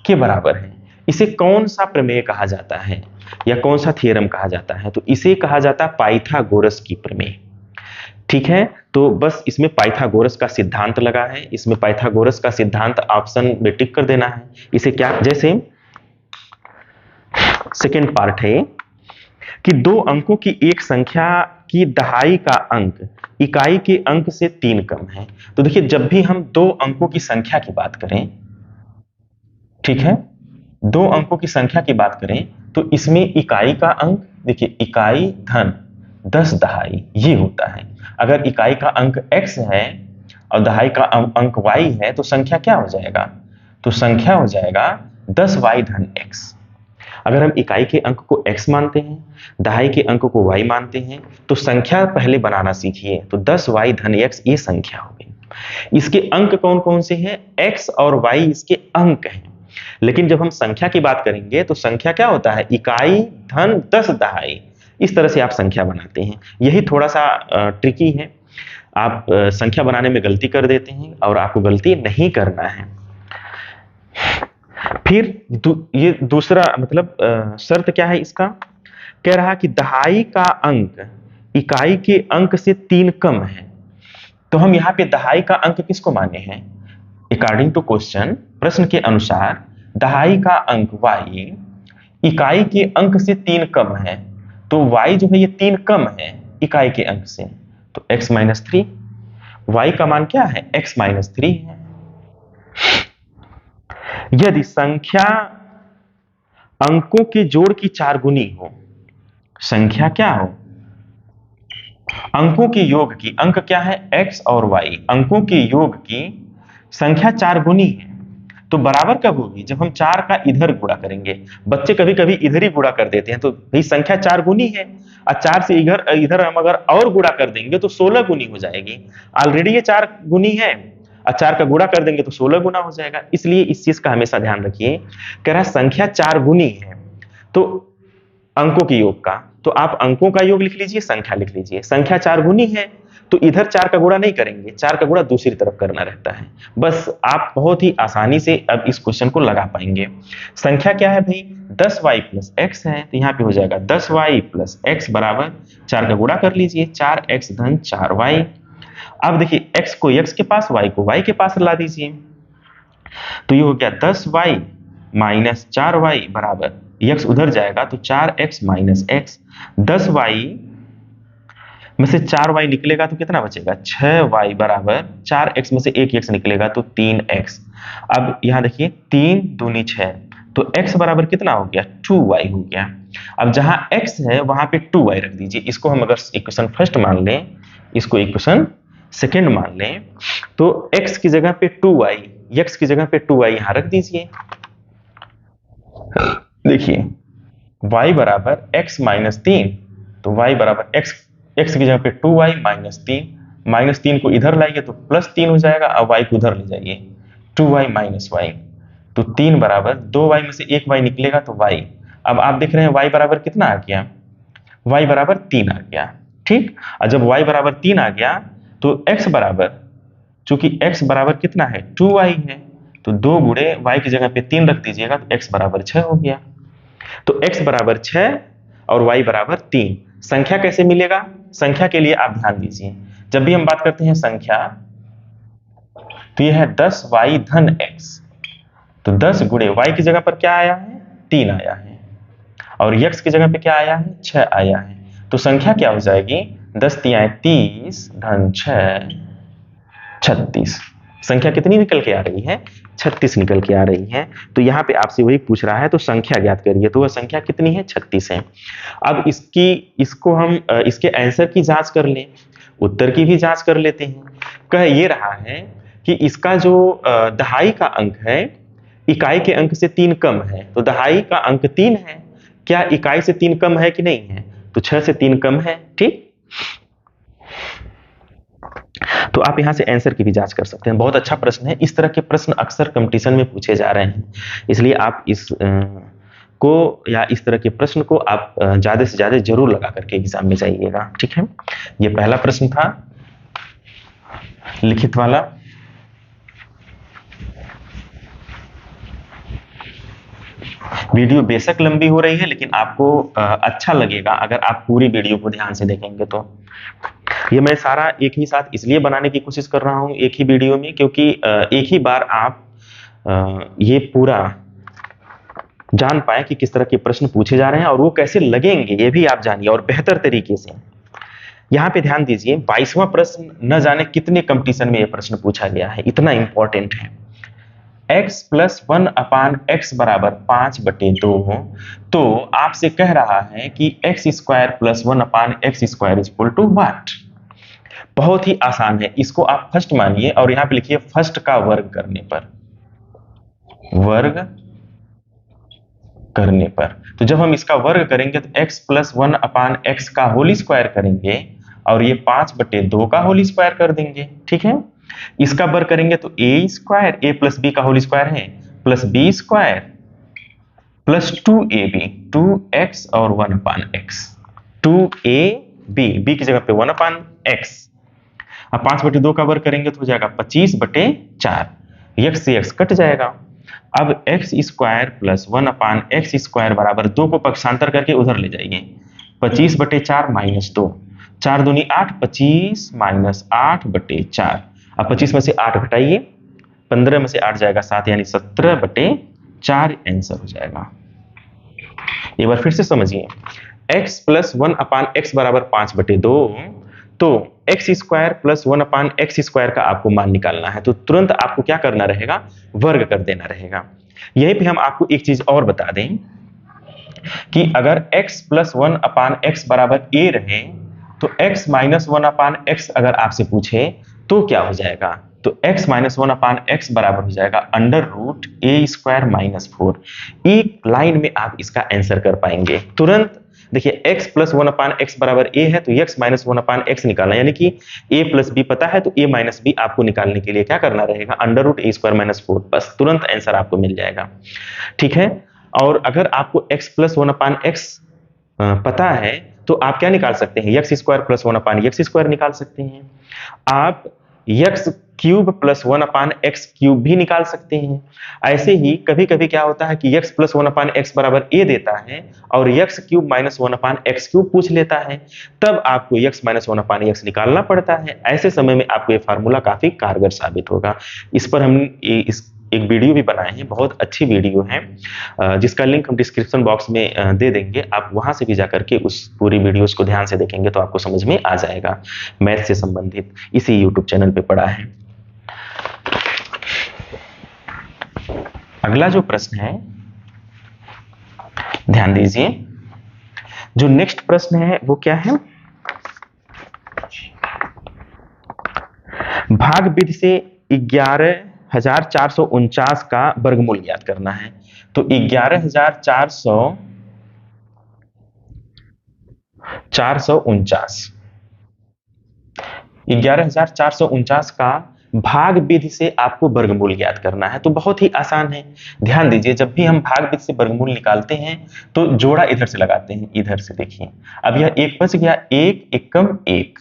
के बराबर है। इसे कौन सा प्रमेय कहा जाता है या कौन सा थ्योरम कहा जाता है, तो इसे कहा जाता है पाइथागोरस की प्रमेय। ठीक है, तो बस इसमें पाइथागोरस का सिद्धांत लगा है, इसमें पाइथागोरस का सिद्धांत ऑप्शन में टिक कर देना है। इसे क्या, जैसे सेकेंड पार्ट है कि दो अंकों की एक संख्या की दहाई का अंक इकाई के अंक से 3 कम है। तो देखिए जब भी हम दो अंकों की संख्या की बात करें, ठीक है, दो अंकों की संख्या की बात करें तो इसमें इकाई का अंक, देखिए इकाई धन 10 दहाई ये होता है। अगर इकाई का अंक x है और दहाई का अंक y है तो संख्या क्या हो जाएगा? तो संख्या हो जाएगा 10y धन x। अगर हम इकाई के अंक को x मानते हैं, दहाई के अंक को y मानते हैं, तो संख्या पहले बनाना सीखिए। तो 10y धन x ये संख्या हो गई। इसके अंक कौन कौन से हैं? x और y इसके अंक हैं। लेकिन जब हम संख्या की बात करेंगे तो संख्या क्या होता है? इकाई धन 10 दहाई। इस तरह से आप संख्या बनाते हैं। यही थोड़ा सा ट्रिकी है, आप संख्या बनाने में गलती कर देते हैं और आपको गलती नहीं करना है। फिर ये दूसरा मतलब शर्त क्या है इसका? कह रहा कि दहाई का अंक इकाई के अंक से 3 कम है। तो हम यहाँ पे दहाई का अंक किसको माने हैं? अकॉर्डिंग टू क्वेश्चन, प्रश्न के अनुसार दहाई का अंक y इकाई के अंक से 3 कम है। तो y जो है ये 3 कम है इकाई के अंक से, तो x माइनस 3। y का मान क्या है? x माइनस 3 है। यदि संख्या अंकों के जोड़ की 4 गुनी हो, संख्या क्या हो? अंकों के योग की, अंक क्या है? x और y, अंकों के योग की संख्या 4 गुनी है, तो बराबर कब होगी? जब हम 4 का इधर गुणा करेंगे। बच्चे कभी कभी इधर ही गुणा कर देते हैं, तो भाई संख्या 4 गुनी है और 4 से इधर हम अगर और गुणा कर देंगे तो 16 गुनी हो जाएगी। ऑलरेडी ये 4 गुनी है और 4 का गुणा कर देंगे तो 16 गुना हो जाएगा। इसलिए इस चीज का हमेशा ध्यान रखिए। कह रहा है संख्या 4 गुनी है तो अंकों के योग का, तो आप अंकों का योग लिख लीजिए, संख्या लिख लीजिए। संख्या 4 गुनी है तो इधर 4 का गुणा नहीं करेंगे, 4 का गुणा दूसरी तरफ करना रहता है। बस आप बहुत ही आसानी से अब इस क्वेश्चन को लगा पाएंगे। संख्या क्या है भाई? 10y प्लस x है, तो यहाँ पे हो जाएगा 10y प्लस x बराबर 4 का गुणा कर लीजिए, 4x धन 4y। अब देखिए x को x के पास, y को y के पास ला दीजिए, तो ये हो गया 10y माइनस 4y बराबर, x उधर जाएगा तो 4x माइनस x। 10y में से 4y निकलेगा तो कितना बचेगा? 6y बराबर 4x में से एक x निकलेगा तो 3x। अब यहां देखिए 3 दूनी 6, तो x बराबर कितना हो गया? 2y हो गया। अब जहां x है वहां पे 2y रख दीजिए। इसको हम अगर इक्वेशन फर्स्ट मान लें, इसको इक्वेशन सेकेंड मान लें, तो x की जगह पे 2y, x की जगह पे 2y यहां रख दीजिए। देखिए y बराबर x माइनस 3, तो y बराबर x की जगह पे 2y माइनस 3 को इधर लाइए तो प्लस 3 हो जाएगा, अब y को उधर ले जाइए 2y माइनस y, तो 3 बराबर 2y में से एक y निकलेगा तो y। अब आप देख रहे हैं y बराबर कितना आ गया? y बराबर 3 आ गया। ठीक, और जब y बराबर 3 आ गया तो x बराबर, चूंकि x बराबर कितना है? 2y है, तो 2 गुणे y की जगह पे 3 रख दीजिएगा तो x बराबर 6 हो गया। तो x बराबर 6 और y बराबर 3। संख्या कैसे मिलेगा? संख्या के लिए आप ध्यान दीजिए, जब भी हम बात करते हैं संख्या तो यह है 10y धन x, तो 10 गुणे y की जगह पर क्या आया है? 3 आया है, और x की जगह पे क्या आया है? 6 आया है। तो संख्या क्या हो जाएगी? 10 तियां 30 धन 6 36। संख्या कितनी निकल के आ रही है? 36 निकल के आ रही है। तो यहाँ पे आपसे वही पूछ रहा है, तो संख्या ज्ञात करिए, तो वह संख्या कितनी है? 36 है। अब इसको हम इसके आंसर की जांच कर लें, उत्तर की भी जांच कर लेते हैं। कह ये रहा है कि इसका जो दहाई का अंक है इकाई के अंक से 3 कम है, तो दहाई का अंक 3 है, क्या इकाई से 3 कम है कि नहीं है? तो 6 से 3 कम है। ठीक, तो आप यहां से आंसर की भी जांच कर सकते हैं। बहुत अच्छा प्रश्न है, इस तरह के प्रश्न अक्सर कंपटीशन में पूछे जा रहे हैं, इसलिए आप इस को या इस तरह के प्रश्न को आप ज्यादा से ज्यादा जरूर लगा करके एग्जाम में जाइएगा। ठीक है, ये पहला प्रश्न था लिखित वाला। वीडियो बेशक लंबी हो रही है, लेकिन आपको अच्छा लगेगा अगर आप पूरी वीडियो को ध्यान से देखेंगे। तो ये मैं सारा एक ही साथ इसलिए बनाने की कोशिश कर रहा हूं एक ही वीडियो में, क्योंकि एक ही बार आप ये पूरा जान पाए कि किस तरह के प्रश्न पूछे जा रहे हैं और वो कैसे लगेंगे, ये भी आप जानिए और बेहतर तरीके से। यहाँ पे ध्यान दीजिए, 22वां प्रश्न न जाने कितने कंपटीशन में ये प्रश्न पूछा गया है, इतना इंपॉर्टेंट है। x प्लस 1/x बराबर 5/2 हो, तो आपसे कह रहा है कि x square plus 1/x square is equal to what. बहुत ही आसान है, इसको आप फर्स्ट मानिए और यहां पे लिखिए फर्स्ट का वर्ग करने पर, वर्ग करने पर। तो जब हम इसका वर्ग करेंगे तो x प्लस 1/x का होल स्क्वायर करेंगे और ये 5/2 का होल स्क्वायर कर देंगे। ठीक है, इसका वर्ग करेंगे तो a square, a plus b का होल स्क्वायर है, plus b square plus 2ab, 2x और 1/x, 2ab, b की जगह पे 1/x। अब 5/2 का वर्ग करेंगे तो हो जाएगा 25/4, x से x कट जाएगा। अब x square plus 1/x square बराबर 2 को पक्षांतर करके उधर ले जाइए, 25/4 माइनस 2, 4 दूनी 8, 25 माइनस 8/4। अब 25 में से 8 घटाइए, 15 में से 8 जाएगा 7, यानी 17/4 आंसर हो जाएगा। एक बार फिर से समझिए, x प्लस 1/x बराबर 5/2, तो x square plus 1/x square का आपको मान निकालना है, तो तुरंत आपको क्या करना रहेगा, वर्ग कर देना रहेगा। यहीं पे हम आपको एक चीज और बता दें कि अगर x प्लस 1/x बराबर a रहे, तो x माइनस 1/x अगर आपसे पूछे तो क्या हो जाएगा, तो x माइनस 1/x बराबर हो जाएगा √a² माइनस 4। एक लाइन में आप इसका आंसर कर पाएंगे तुरंत। देखिए x प्लस 1/x बराबर a है, तो x माइनस 1/x निकालना, यानी कि a प्लस b पता है, तो a माइनस b आपको निकालने के लिए क्या करना रहेगा, √a² माइनस 4, बस तुरंत आंसर आपको मिल जाएगा। ठीक है, और अगर आपको x प्लस 1/x पता है तो आप क्या निकाल सकते हैं, x square plus 1/x square निकाल सकते हैं। आप x cube plus 1/x cube भी निकाल सकते हैं। ऐसे ही कभी कभी क्या होता है कि x प्लस 1/x बराबर a देता है और x cube minus 1/x cube पूछ लेता है, तब आपको x माइनस 1/x निकालना पड़ता है। ऐसे समय में आपको ये फार्मूला काफी कारगर साबित होगा। इस पर हम एक वीडियो भी बनाए हैं, बहुत अच्छी वीडियो है, जिसका लिंक हम डिस्क्रिप्शन बॉक्स में दे देंगे। आप वहां से भी जाकर के उस पूरी वीडियोस को ध्यान से देखेंगे तो आपको समझ में आ जाएगा। मैथ से संबंधित इसी यूट्यूब चैनल पे पढ़ा है। अगला जो प्रश्न है, ध्यान दीजिए, जो नेक्स्ट प्रश्न है वो क्या है, भाग विधि से 11,449 का वर्गमूल ज्ञात करना है। तो 11,449 का भाग विधि से आपको वर्गमूल ज्ञात करना है। तो बहुत ही आसान है, ध्यान दीजिए, जब भी हम भाग विधि से वर्गमूल निकालते हैं तो जोड़ा इधर से लगाते हैं, इधर से देखिए, अब यह 1 बच गया, 1 एकम 1,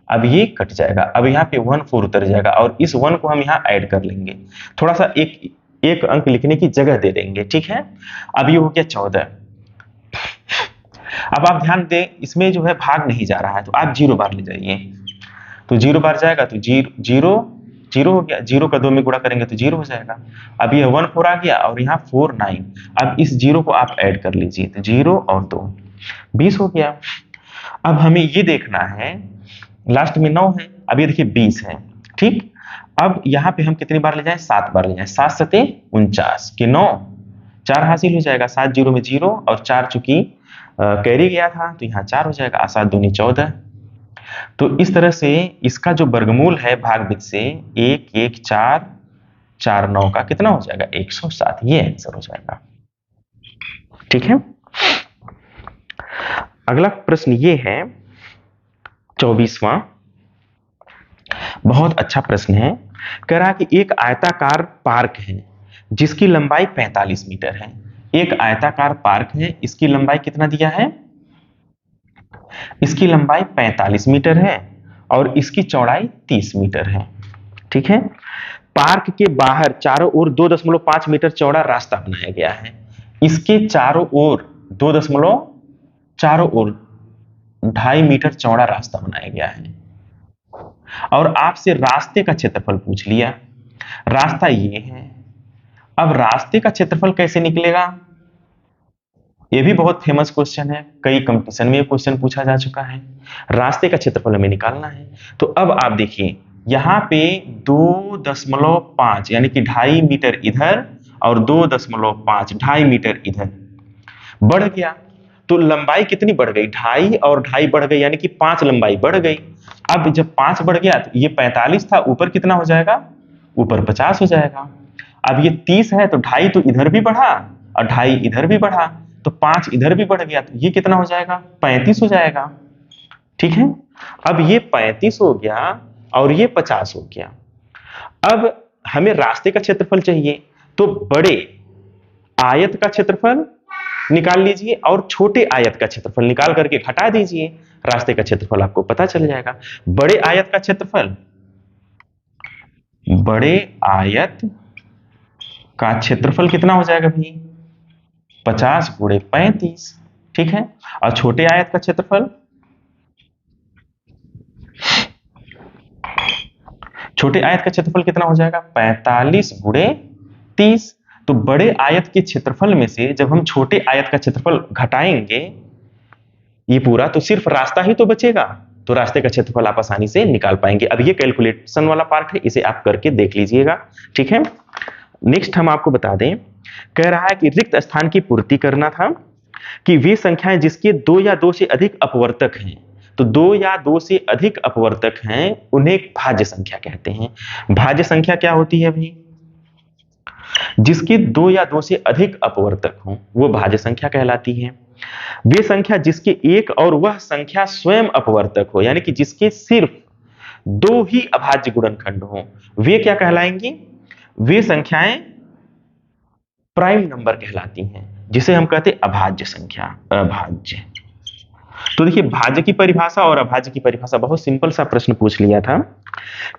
अब ये कट जाएगा, अब यहाँ पे 1 4 उतर जाएगा और इस 1 को हम यहाँ ऐड कर लेंगे, थोड़ा सा एक अंक लिखने की जगह दे देंगे। ठीक है, अब ये हो गया 14। अब आप ध्यान दें, इसमें जो है भाग नहीं जा रहा है, तो आप 0 बार ले जाइए, तो 0 बार जाएगा तो 0 हो गया, 0 का 2 में गुणा करेंगे तो 0 हो जाएगा। अब ये 1 4 आ गया और यहाँ 4 9, अब इस 0 को आप ऐड कर लीजिए, तो 0 और 2 20 हो गया। अब हमें ये देखना है, लास्ट में 9 है, अब ये देखिए 20 है। ठीक, अब यहाँ पे हम कितनी बार ले जाएं, 7 बार ले जाएं, 7 सते 49 के 9, 4 हासिल हो जाएगा, 7 0 में 0 और 4 चूंकि कैरी गया था तो यहाँ 4 हो जाएगा, 7 दूनी 14। तो इस तरह से इसका जो वर्गमूल है भाग विधि से 1 1 4 4 9 का कितना हो जाएगा, 107, ये आंसर हो जाएगा। ठीक है, अगला प्रश्न ये है 24वां, बहुत अच्छा प्रश्न है। कह रहा है कि एक आयताकार पार्क है जिसकी लंबाई 45 मीटर है। एक आयताकार पार्क है, इसकी लंबाई कितना दिया है, इसकी लंबाई 45 मीटर है और इसकी चौड़ाई 30 मीटर है। ठीक है, पार्क के बाहर चारों ओर 2.5 मीटर चौड़ा रास्ता बनाया गया है। इसके चारों ओर 2.2 मीटर चौड़ा रास्ता बनाया गया है और आपसे रास्ते का क्षेत्रफल पूछ लिया। रास्ता ये है, अब रास्ते का क्षेत्रफल कैसे निकलेगा, ये भी बहुत फेमस क्वेश्चन है, कई कंपटीशन में ये क्वेश्चन पूछा जा चुका है। रास्ते का क्षेत्रफल हमें निकालना है, तो अब आप देखिए यहाँ पे 2.5 यानी कि 2.5 मीटर इधर और 2.5 2.5 मीटर इधर बढ़ गया। तो लंबाई कितनी बढ़ गई? 2.5 और 2.5 बढ़ गई, यानी कि 5 लंबाई बढ़ गई। अब जब 5 बढ़ गया तो ये 45 था, ऊपर कितना हो जाएगा? ऊपर 50 हो जाएगा। अब ये 30 है तो 2.5 तो इधर भी बढ़ा और 2.5 इधर भी बढ़ा, तो 5 इधर भी बढ़ गया, तो ये कितना हो जाएगा? 35 हो जाएगा। ठीक है, अब ये 35 हो गया और ये 50 हो गया। अब हमें रास्ते का क्षेत्रफल चाहिए, तो बड़े आयत का क्षेत्रफल निकाल लीजिए और छोटे आयत का क्षेत्रफल निकाल करके घटा दीजिए, रास्ते का क्षेत्रफल आपको पता चल जाएगा। बड़े आयत का क्षेत्रफल, बड़े आयत का क्षेत्रफल कितना हो जाएगा भाई? 50 गुणे 35। ठीक है, और छोटे आयत का क्षेत्रफल, छोटे आयत का क्षेत्रफल कितना हो जाएगा? 45 गुणे 30। तो बड़े आयत के क्षेत्रफल में से जब हम छोटे आयत का क्षेत्रफल घटाएंगे ये पूरा, तो सिर्फ रास्ता ही तो बचेगा, तो रास्ते का क्षेत्रफल आप आसानी से निकाल पाएंगे। अब ये कैलकुलेशन वाला पार्ट है, इसे आप करके देख लीजिएगा। ठीक है, नेक्स्ट हम आपको बता दें, कह रहा है कि रिक्त स्थान की पूर्ति करना था कि वे संख्याएं जिसके 2 या 2 से अधिक अपवर्तक हैं, तो 2 या 2 से अधिक अपवर्तक हैं उन्हें भाज्य संख्या कहते हैं। भाज्य संख्या क्या होती है भाई? जिसके 2 या 2 से अधिक अपवर्तक हों वो भाज्य संख्या कहलाती है। वे संख्या जिसके एक और वह संख्या स्वयं अपवर्तक हो, यानी कि जिसके सिर्फ 2 ही अभाज्य गुणनखंड हो, वे क्या कहलाएंगी? वे संख्याएं प्राइम नंबर कहलाती हैं, जिसे हम कहते हैं अभाज्य संख्या, अभाज्य। तो देखिए, भाज्य की परिभाषा और अभाज्य की परिभाषा, बहुत सिंपल सा प्रश्न पूछ लिया था।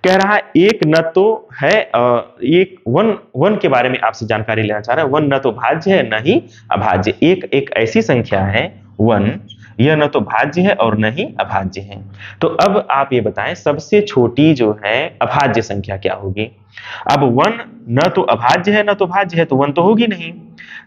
कह रहा है एक न तो है, एक वन के बारे में आपसे जानकारी लेना चाह रहा है। वन न तो भाज्य है न ही अभाज्य। एक ऐसी संख्या है वन, यह न तो भाज्य है और न ही अभाज्य है। तो अब आप ये बताएं, सबसे छोटी जो है अभाज्य संख्या क्या होगी? अब वन न तो अभाज्य है न तो भाज्य है, तो वन तो होगी नहीं।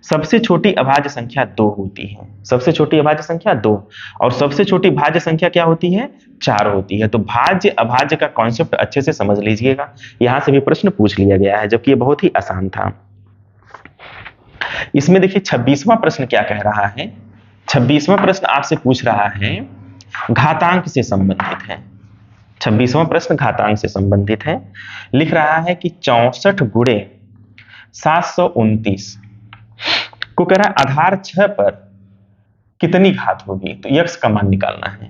सबसे छोटी अभाज्य संख्या 2 होती है, सबसे छोटी अभाज्य संख्या 2, और सबसे छोटी भाज्य संख्या क्या होती है? 4 होती है। तो भाज्य अभाज्य का कॉन्सेप्ट अच्छे से समझ लीजिएगा, यहां से भी प्रश्न पूछ लिया गया है, जबकि ये बहुत ही आसान था। इसमें देखिए 26वां प्रश्न क्या कह रहा है? 26वां प्रश्न आपसे पूछ रहा है, घातांक से संबंधित है। 26वां प्रश्न घातांक से संबंधित है। लिख रहा है कि 64 गुणे 729 को कह रहा है आधार 6 पर कितनी घात होगी? तो यक्स का मान निकालना है।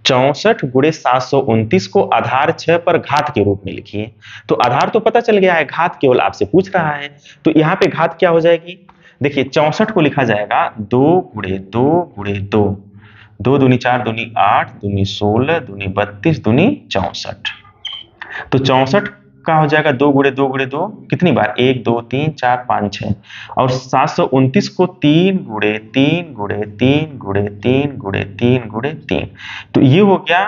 64 गुणे 729 को आधार 6 पर घात के रूप में लिखिए। तो आधार तो पता चल गया है, घात केवल आपसे पूछ रहा है, तो यहां पे घात क्या हो जाएगी? देखिए 64 को लिखा जाएगा 2 गुणे 2 गुणे 2, 2 दूनी 4 दूनी 8 दूनी 16 दूनी 32 दूनी 64। तो 64 का हो जाएगा 2 गुणे 2 गुणे 2, कितनी बार? 1 2 3 4 5 6, और 729 को 3 गुणे 3 गुणे 3 गुणे 3 गुणे 3 गुणे 3, तो ये हो गया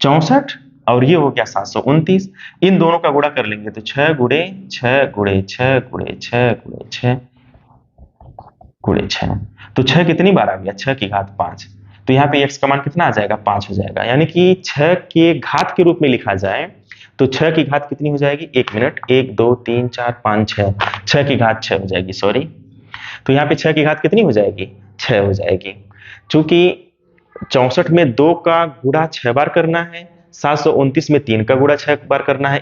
64 और ये हो गया 729। इन दोनों का गुणा कर लेंगे तो 6 गुणे 6 गुणे 6 गुणे 6 गुणे 6 गुणे 6, तो 6 कितनी बार आ गया? 6 की घात 5। तो यहाँ पे x का मान कितना आ जाएगा? 5 हो जाएगा। यानी कि 6 के घात के रूप में लिखा जाए तो 6 की घात कितनी हो जाएगी? 1 मिनट, 1 2 3 4 5 6, 6 की घात 6 हो जाएगी, सॉरी। तो यहाँ पे 6 की घात कितनी हो जाएगी? 6 हो जाएगी। चूंकि 64 में 2 का गुणा 6 बार करना है, 729 में 3 का गुणा 6 बार करना है,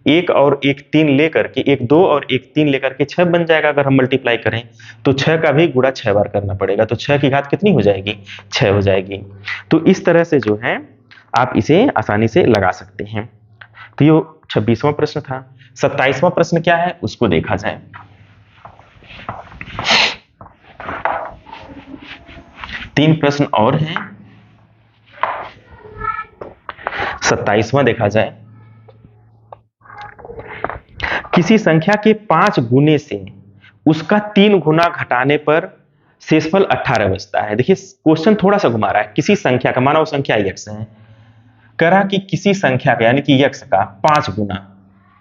एक और एक 3 लेकर के, एक 2 और एक 3 लेकर के 6 बन जाएगा। अगर हम मल्टीप्लाई करें तो 6 का भी गुणा 6 बार करना पड़ेगा, तो 6 की घात कितनी हो जाएगी? 6 हो जाएगी। तो इस तरह से जो है आप इसे आसानी से लगा सकते हैं। तो ये 26वां प्रश्न था। 27वां प्रश्न क्या है उसको देखा जाए। तीन प्रश्न और हैं, 27वां देखा जाए। किसी संख्या के 5 गुने से उसका 3 गुना घटाने पर शेषफल 18 बचता है। देखिए क्वेश्चन थोड़ा सा घुमा रहा है। किसी संख्या का, माना वो संख्या x है, कह रहा कि किसी संख्या का यानी कि x का 5 गुना,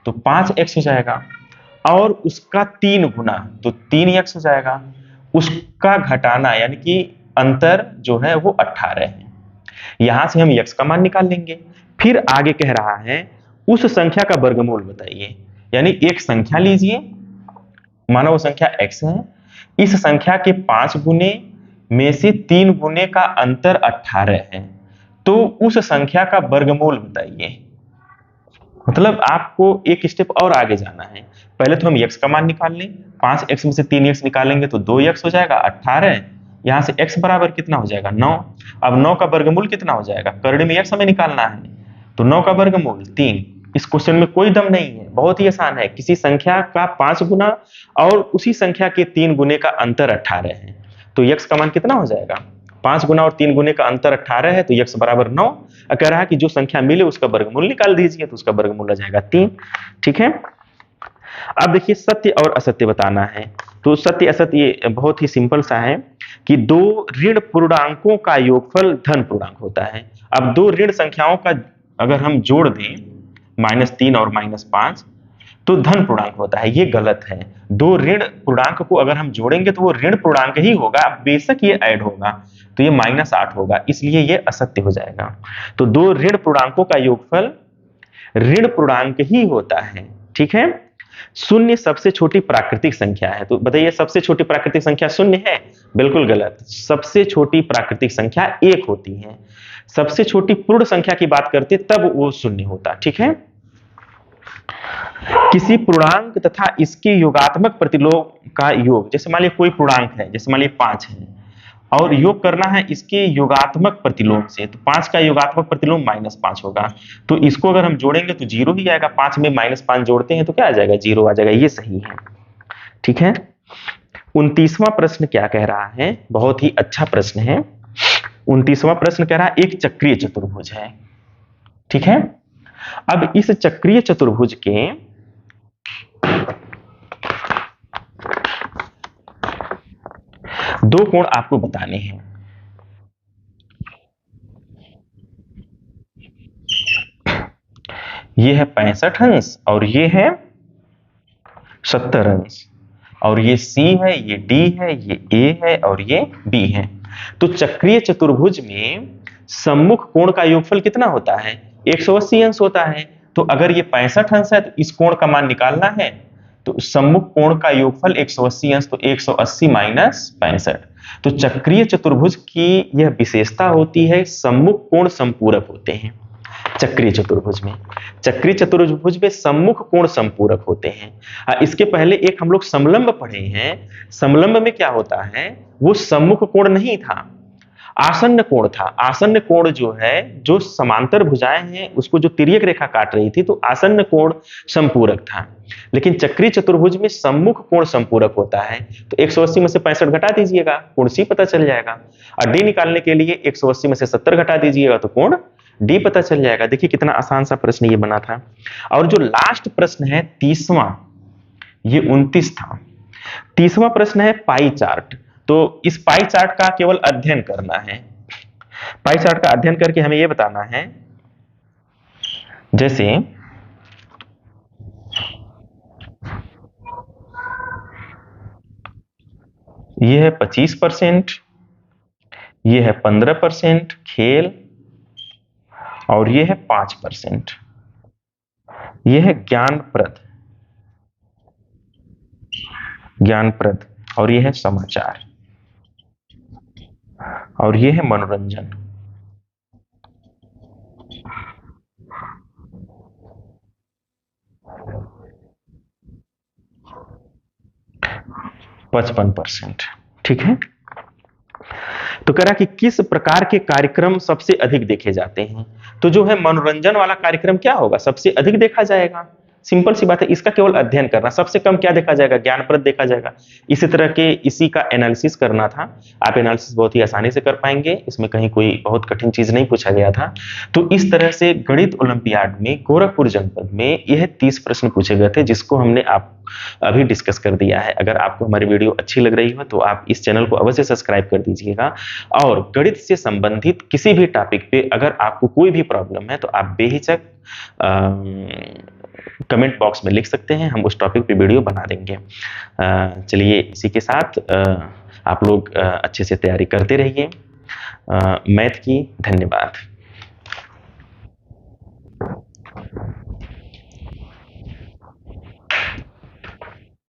तो 5x हो जाएगा, और उसका 3 गुना तो 3x हो जाएगा। उसका घटाना यानी कि अंतर जो है वो 18 है। यहां से हम x का मान निकाल लेंगे, फिर आगे कह रहा है उस संख्या का वर्गमूल बताइए। यानी एक संख्या लीजिए, मानो वो संख्या x है, इस संख्या के 5 गुने में से 3 गुने का अंतर 18 है, तो उस संख्या का वर्गमूल बताइए। मतलब आपको एक स्टेप और आगे जाना है। पहले तो हम x का मान निकाल लें, 5x में से 3x निकालेंगे तो 2x हो जाएगा, 18। यहां से x बराबर कितना हो जाएगा, 9। अब 9 का वर्गमूल कितना हो जाएगा, करड़े में x हमें निकालना है, तो 9 का वर्गमूल 3। इस क्वेश्चन में कोई दम नहीं है, बहुत ही आसान है। किसी संख्या का 5 गुना और उसी संख्या के 3 गुने का अंतर 18 है, तो x का मान कितना हो जाएगा, 5 गुना और 3 गुने का अंतर 18 है, तो x बराबर 9। कह रहा है कि जो संख्या मिले उसका वर्गमूल निकाल दीजिए, तो उसका वर्गमूल आ जाएगा 3। ठीक है। अब देखिए सत्य और असत्य बताना है। तो सत्य असत्य ये बहुत ही सिंपल सा है कि दो ऋण पूर्णांकों का योगफल धन पूर्णांक होता है। अब दो ऋण संख्याओं का अगर हम जोड़ दें, -3 और -5, तो धन पूर्णांक होता है। ये गलत है। दो ऋण पूर्णांक को अगर हम जोड़ेंगे तो वो ऋण पूर्णांक ही होगा, बेशक ये ऐड होगा, तो ये -8 होगा, इसलिए ये असत्य हो जाएगा। तो दो ऋण पूर्णांकों का योगफल ऋण पूर्णांक ही होता है। ठीक है। शून्य सबसे छोटी प्राकृतिक संख्या है, तो बताइए सबसे छोटी प्राकृतिक संख्या शून्य है? बिल्कुल गलत। सबसे छोटी प्राकृतिक संख्या 1 होती है। सबसे छोटी पूर्ण संख्या की बात करते तब वो शून्य होता। ठीक है। किसी पूर्णांक तथा इसके योगात्मक प्रतिलोम का योग, जैसे मान लीजिए कोई पूर्णांक है, जैसे मान लीजिए 5 है और योग करना है इसके योगात्मक प्रतिलोम से, तो 5 का योगात्मक प्रतिलोम -5 होगा, तो इसको अगर हम जोड़ेंगे तो 0 ही आएगा। 5 में -5 जोड़ते हैं तो क्या आ जाएगा, 0 आ जाएगा। ये सही है। ठीक है। 29वां प्रश्न क्या कह रहा है, बहुत ही अच्छा प्रश्न है। 29वां प्रश्न कह रहा है एक चक्रीय चतुर्भुज है। ठीक है। अब इस चक्रीय चतुर्भुज के दो कोण आपको बताने हैं। ये है 65 अंश और ये है 70 अंश, और ये C है, ये D है, ये A है और ये B है। तो चक्रीय चतुर्भुज में सम्मुख कोण का योगफल कितना होता है, 180 अंश होता है। तो अगर ये 65 अंश है तो इस कोण का मान निकालना है, तो सम्मुख कोण का योगफल 180 अंश, तो 180 माइनस 65। तो चक्रीय चतुर्भुज की यह विशेषता होती है, सम्मुख कोण संपूरक होते हैं। चक्रीय चतुर्भुज में सम्मुख कोण संपूरक होते हैं। इसके पहले एक हम लोग समलंब पढ़े हैं। समलंब में क्या होता है, वो सम्मुख कोण नहीं था, आसन्न कोण था। आसन्न कोण जो है, जो समांतर भुजाएं हैं उसको जो तिर्यक रेखा काट रही थी, तो आसन्न कोण संपूरक था। लेकिन चक्रीय चतुर्भुज में सम्मुख कोण संपूरक होता है। तो 180 में से 65 घटा दीजिएगा, कोण C पता चल जाएगा। और D निकालने के लिए 180 में से 70 घटा दीजिएगा तो कोण D पता चल जाएगा। देखिए कितना आसान सा प्रश्न ये बना था। और जो लास्ट प्रश्न है 30वां, ये 29 था। 30वां प्रश्न है पाई चार्ट। तो इस पाई चार्ट का केवल अध्ययन करना है। पाई चार्ट का अध्ययन करके हमें यह बताना है, जैसे यह है 25%, यह है 15% खेल, और यह है 5%। यह है ज्ञानप्रद, और यह है समाचार, और यह है मनोरंजन। %55। ठीक है। तो कह रहा कि किस प्रकार के कार्यक्रम सबसे अधिक देखे जाते हैं, तो जो है मनोरंजन वाला कार्यक्रम क्या होगा, सबसे अधिक देखा जाएगा। सिंपल सी बात है, इसका केवल अध्ययन करना। सबसे कम क्या देखा जाएगा, ज्ञानप्रद देखा जाएगा। इसी तरह के इसी का एनालिसिस करना था। आप एनालिसिस बहुत ही आसानी से कर पाएंगे, इसमें कहीं कोई बहुत कठिन चीज नहीं पूछा गया था। तो इस तरह से गणित ओलंपियाड में गोरखपुर जनपद में यह 30 प्रश्न पूछे गए थे, जिसको हमने आप अभी डिस्कस कर दिया है। अगर आपको हमारी वीडियो अच्छी लग रही हो तो आप इस चैनल को अवश्य सब्सक्राइब कर दीजिएगा। और गणित से संबंधित किसी भी टॉपिक पे अगर आपको कोई भी प्रॉब्लम है तो आप बेहिचक कमेंट बॉक्स में लिख सकते हैं, हम उस टॉपिक पे वीडियो बना देंगे। चलिए इसी के साथ आप लोग अच्छे से तैयारी करते रहिए मैथ की। धन्यवाद।